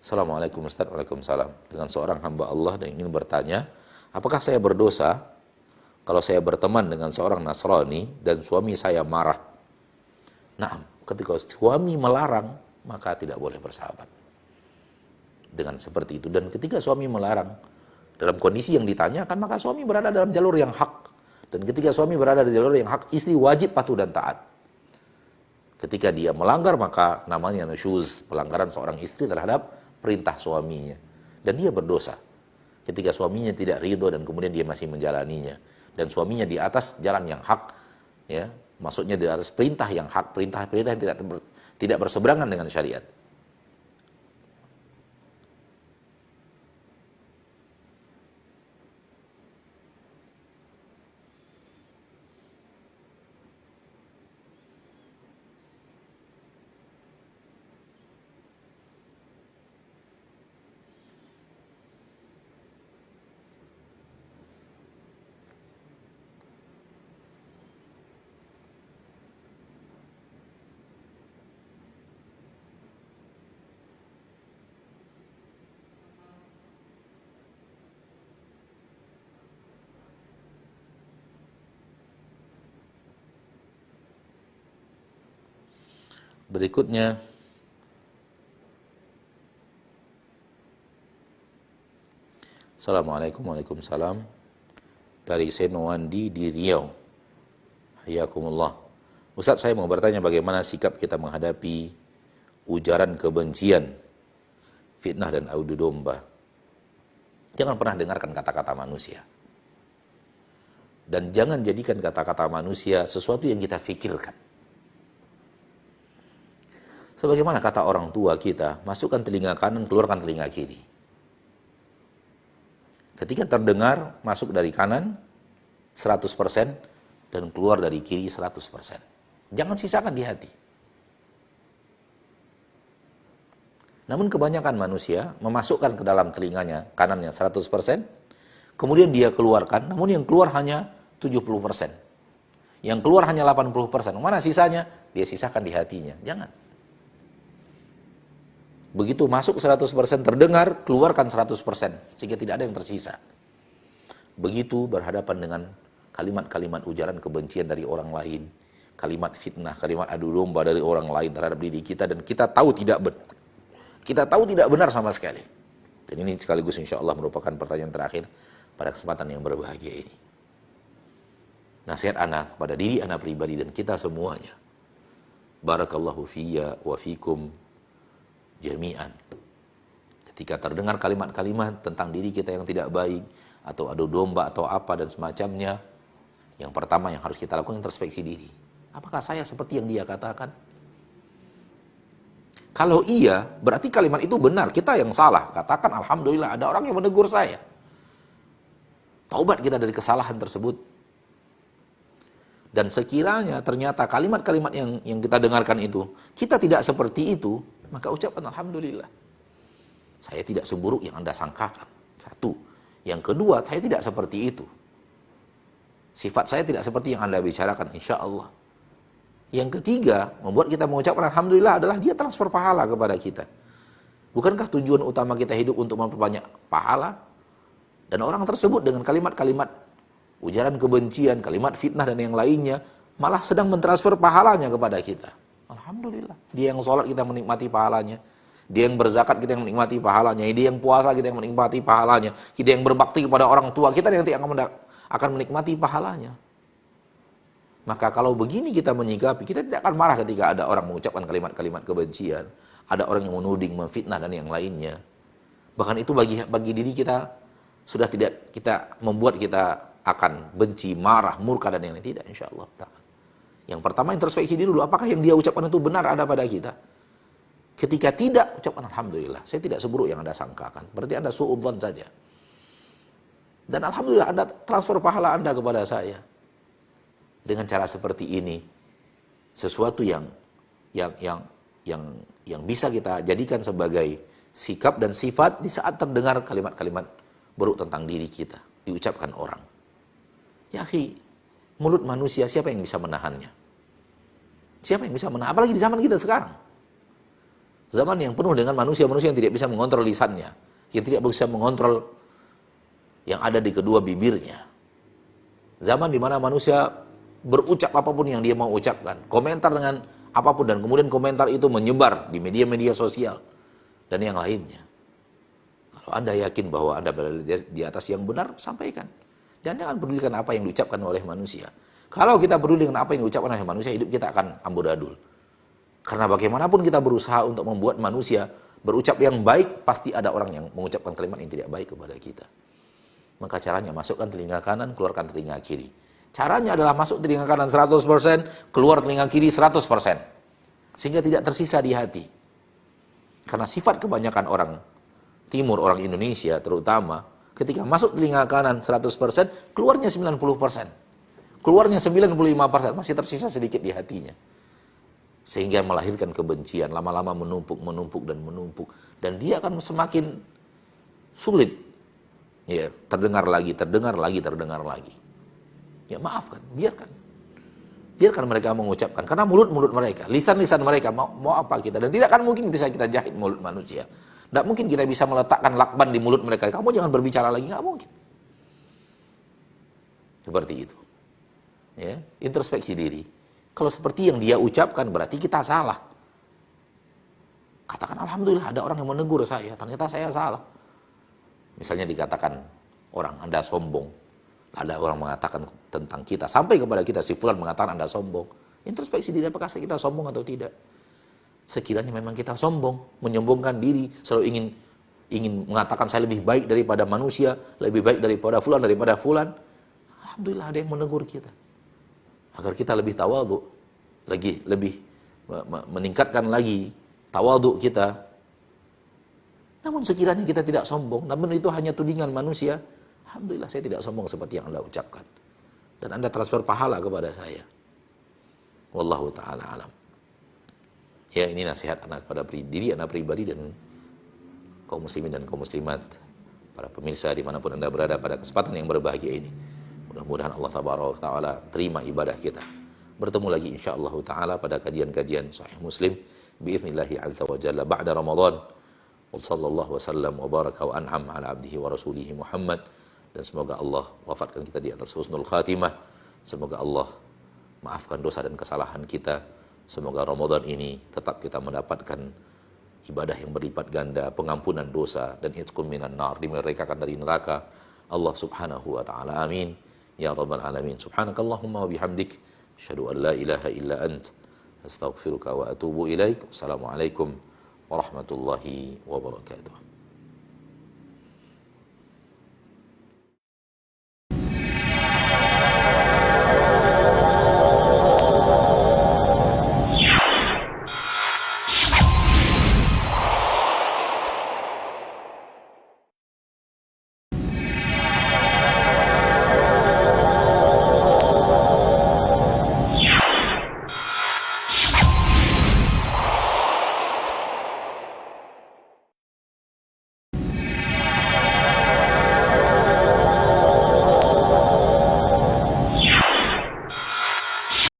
Assalamualaikum Ustaz. Waalaikumsalam. Dengan seorang hamba Allah dan ingin bertanya, apakah saya berdosa kalau saya berteman dengan seorang Nasrani dan suami saya marah? Nah, ketika suami melarang, maka tidak boleh bersahabat dengan seperti itu. Dan ketika suami melarang dalam kondisi yang ditanyakan, maka suami berada dalam jalur yang hak. Dan ketika suami berada di jalur yang hak, istri wajib patuh dan taat. Ketika dia melanggar, maka namanya nusyuz, pelanggaran seorang istri terhadap perintah suaminya. Dan dia berdosa ketika suaminya tidak ridho dan kemudian dia masih menjalaninya. Dan suaminya di atas jalan yang hak, ya, maksudnya di atas perintah yang hak, perintah-perintah yang tidak berseberangan dengan syariat. Berikutnya, Assalamualaikum, waalaikumsalam, dari Senowandi di Riau. Hayakumullah. Ustaz, saya mau bertanya bagaimana sikap kita menghadapi ujaran kebencian, fitnah dan adu domba. Jangan pernah dengarkan kata-kata manusia. Dan jangan jadikan kata-kata manusia sesuatu yang kita fikirkan. Sebagaimana kata orang tua kita, masukkan telinga kanan, keluarkan telinga kiri. Ketika terdengar, masuk dari kanan 100% dan keluar dari kiri 100%. Jangan sisakan di hati. Namun kebanyakan manusia memasukkan ke dalam telinganya kanannya 100%, kemudian dia keluarkan, namun yang keluar hanya 70%. Yang keluar hanya 80%. Mana sisanya? Dia sisakan di hatinya. Jangan. Begitu masuk 100% terdengar, keluarkan 100%, sehingga tidak ada yang tersisa. Begitu berhadapan dengan kalimat-kalimat ujaran kebencian dari orang lain, kalimat fitnah, kalimat adu domba dari orang lain terhadap diri kita, dan kita tahu tidak benar. Kita tahu tidak benar sama sekali. Dan ini sekaligus insya Allah merupakan pertanyaan terakhir pada kesempatan yang berbahagia ini. Nasihat anak kepada diri anak pribadi dan kita semuanya. Barakallahu fiyya wa fikum jami'an. Ketika terdengar kalimat-kalimat tentang diri kita yang tidak baik, atau adu domba, atau apa dan semacamnya, yang pertama yang harus kita lakukan introspeksi diri. Apakah saya seperti yang dia katakan? Kalau iya, berarti kalimat itu benar, kita yang salah. Katakan alhamdulillah ada orang yang menegur saya. Taubat kita dari kesalahan tersebut. Dan sekiranya ternyata kalimat-kalimat yang kita dengarkan itu, kita tidak seperti itu, maka ucapkan alhamdulillah. Saya tidak seburuk yang Anda sangkakan. Satu. Yang kedua, saya tidak seperti itu. Sifat saya tidak seperti yang Anda bicarakan, insya Allah. Yang ketiga, membuat kita mengucapkan alhamdulillah adalah dia transfer pahala kepada kita. Bukankah tujuan utama kita hidup untuk memperbanyak pahala? Dan orang tersebut dengan kalimat-kalimat ujaran kebencian, kalimat fitnah dan yang lainnya, malah sedang mentransfer pahalanya kepada kita. Alhamdulillah. Dia yang sholat kita menikmati pahalanya. Dia yang berzakat kita yang menikmati pahalanya. Dia yang puasa kita yang menikmati pahalanya. Kita yang berbakti kepada orang tua kita yang akan menikmati pahalanya. Maka kalau begini kita menyikapi, kita tidak akan marah ketika ada orang mengucapkan kalimat-kalimat kebencian. Ada orang yang menuding, memfitnah dan yang lainnya. Bahkan itu bagi diri kita sudah tidak kita membuat kita akan benci, marah, murka dan yang lain. Tidak, insya Allah. Yang pertama introspeksi diri dulu, apakah yang dia ucapkan itu benar ada pada kita? Ketika tidak, ucapkan alhamdulillah, saya tidak seburuk yang Anda sangkakan. Berarti Anda suudzon saja. Dan alhamdulillah Anda transfer pahala Anda kepada saya. Dengan cara seperti ini, sesuatu yang bisa kita jadikan sebagai sikap dan sifat di saat terdengar kalimat-kalimat buruk tentang diri kita diucapkan orang. Ya akhi, mulut manusia siapa yang bisa menahannya? Siapa yang bisa menahan? Apalagi di zaman kita sekarang. Zaman yang penuh dengan manusia-manusia yang tidak bisa mengontrol lisannya, yang tidak bisa mengontrol yang ada di kedua bibirnya. Zaman di mana manusia berucap apapun yang dia mau ucapkan, komentar dengan apapun, dan kemudian komentar itu menyebar di media-media sosial dan yang lainnya. Kalau Anda yakin bahwa Anda berada di atas yang benar, sampaikan. Dan jangan pedulikan apa yang diucapkan oleh manusia. Kalau kita peduli dengan apa yang diucapkan oleh manusia, hidup kita akan amburadul. Karena bagaimanapun kita berusaha untuk membuat manusia berucap yang baik, pasti ada orang yang mengucapkan kalimat yang tidak baik kepada kita. Maka caranya masukkan telinga kanan, keluarkan telinga kiri. Caranya adalah masuk telinga kanan 100%, keluar telinga kiri 100%. Sehingga tidak tersisa di hati. Karena sifat kebanyakan orang timur, orang Indonesia terutama, ketika masuk telinga kanan 100%, keluarnya 90%. Keluarnya 95%, masih tersisa sedikit di hatinya. Sehingga melahirkan kebencian, lama-lama menumpuk. Dan dia akan semakin sulit. Ya, terdengar lagi. Ya maafkan, biarkan mereka mengucapkan, karena mulut mereka, lisan mereka mau apa kita, dan tidak akan mungkin bisa kita jahit mulut manusia. Tidak mungkin kita bisa meletakkan lakban di mulut mereka. Kamu jangan berbicara lagi, nggak mungkin. Seperti itu. Ya, introspeksi diri. Kalau seperti yang dia ucapkan berarti kita salah. Katakan alhamdulillah ada orang yang menegur saya, ternyata saya salah. Misalnya dikatakan orang, Anda sombong. Ada orang mengatakan tentang kita, sampai kepada kita, si fulan mengatakan Anda sombong. Introspeksi diri, apakah kita sombong atau tidak? Sekiranya memang kita sombong, menyombongkan diri, selalu ingin mengatakan saya lebih baik daripada manusia, lebih baik daripada fulan, alhamdulillah ada yang menegur kita. Agar kita lebih tawadhu, lebih meningkatkan lagi tawadhu kita. Namun sekiranya kita tidak sombong, namun itu hanya tudingan manusia, alhamdulillah saya tidak sombong seperti yang Anda ucapkan. Dan Anda transfer pahala kepada saya. Wallahu ta'ala alam. Ya, ini nasihat anak pada diri anak pribadi dan kaum muslimin dan kaum muslimat, para pemirsa dimanapun Anda berada pada kesempatan yang berbahagia ini. Mudah-mudahan Allah Ta'ala terima ibadah kita. Bertemu lagi insyaAllah ta'ala pada kajian-kajian Sahih Muslim bi'ithnillahi azza wa jalla ba'da Ramadan. Wa sallallahu wa sallam wa baraka wa an'am ala abdihi wa rasulihi Muhammad. Dan semoga Allah wafatkan kita di atas husnul khatimah. Semoga Allah maafkan dosa dan kesalahan kita. Semoga Ramadan ini tetap kita mendapatkan ibadah yang berlipat ganda, pengampunan dosa, dan itqun minan nar, dimerdekakan dari neraka Allah subhanahu wa ta'ala. Amin ya rabbal alamin. Subhanakallahumma wa bihamdik, asyhadu an la ilaha illa ant, astaghfiruka wa atubu ilaik. Wassalamualaikum warahmatullahi wabarakatuh.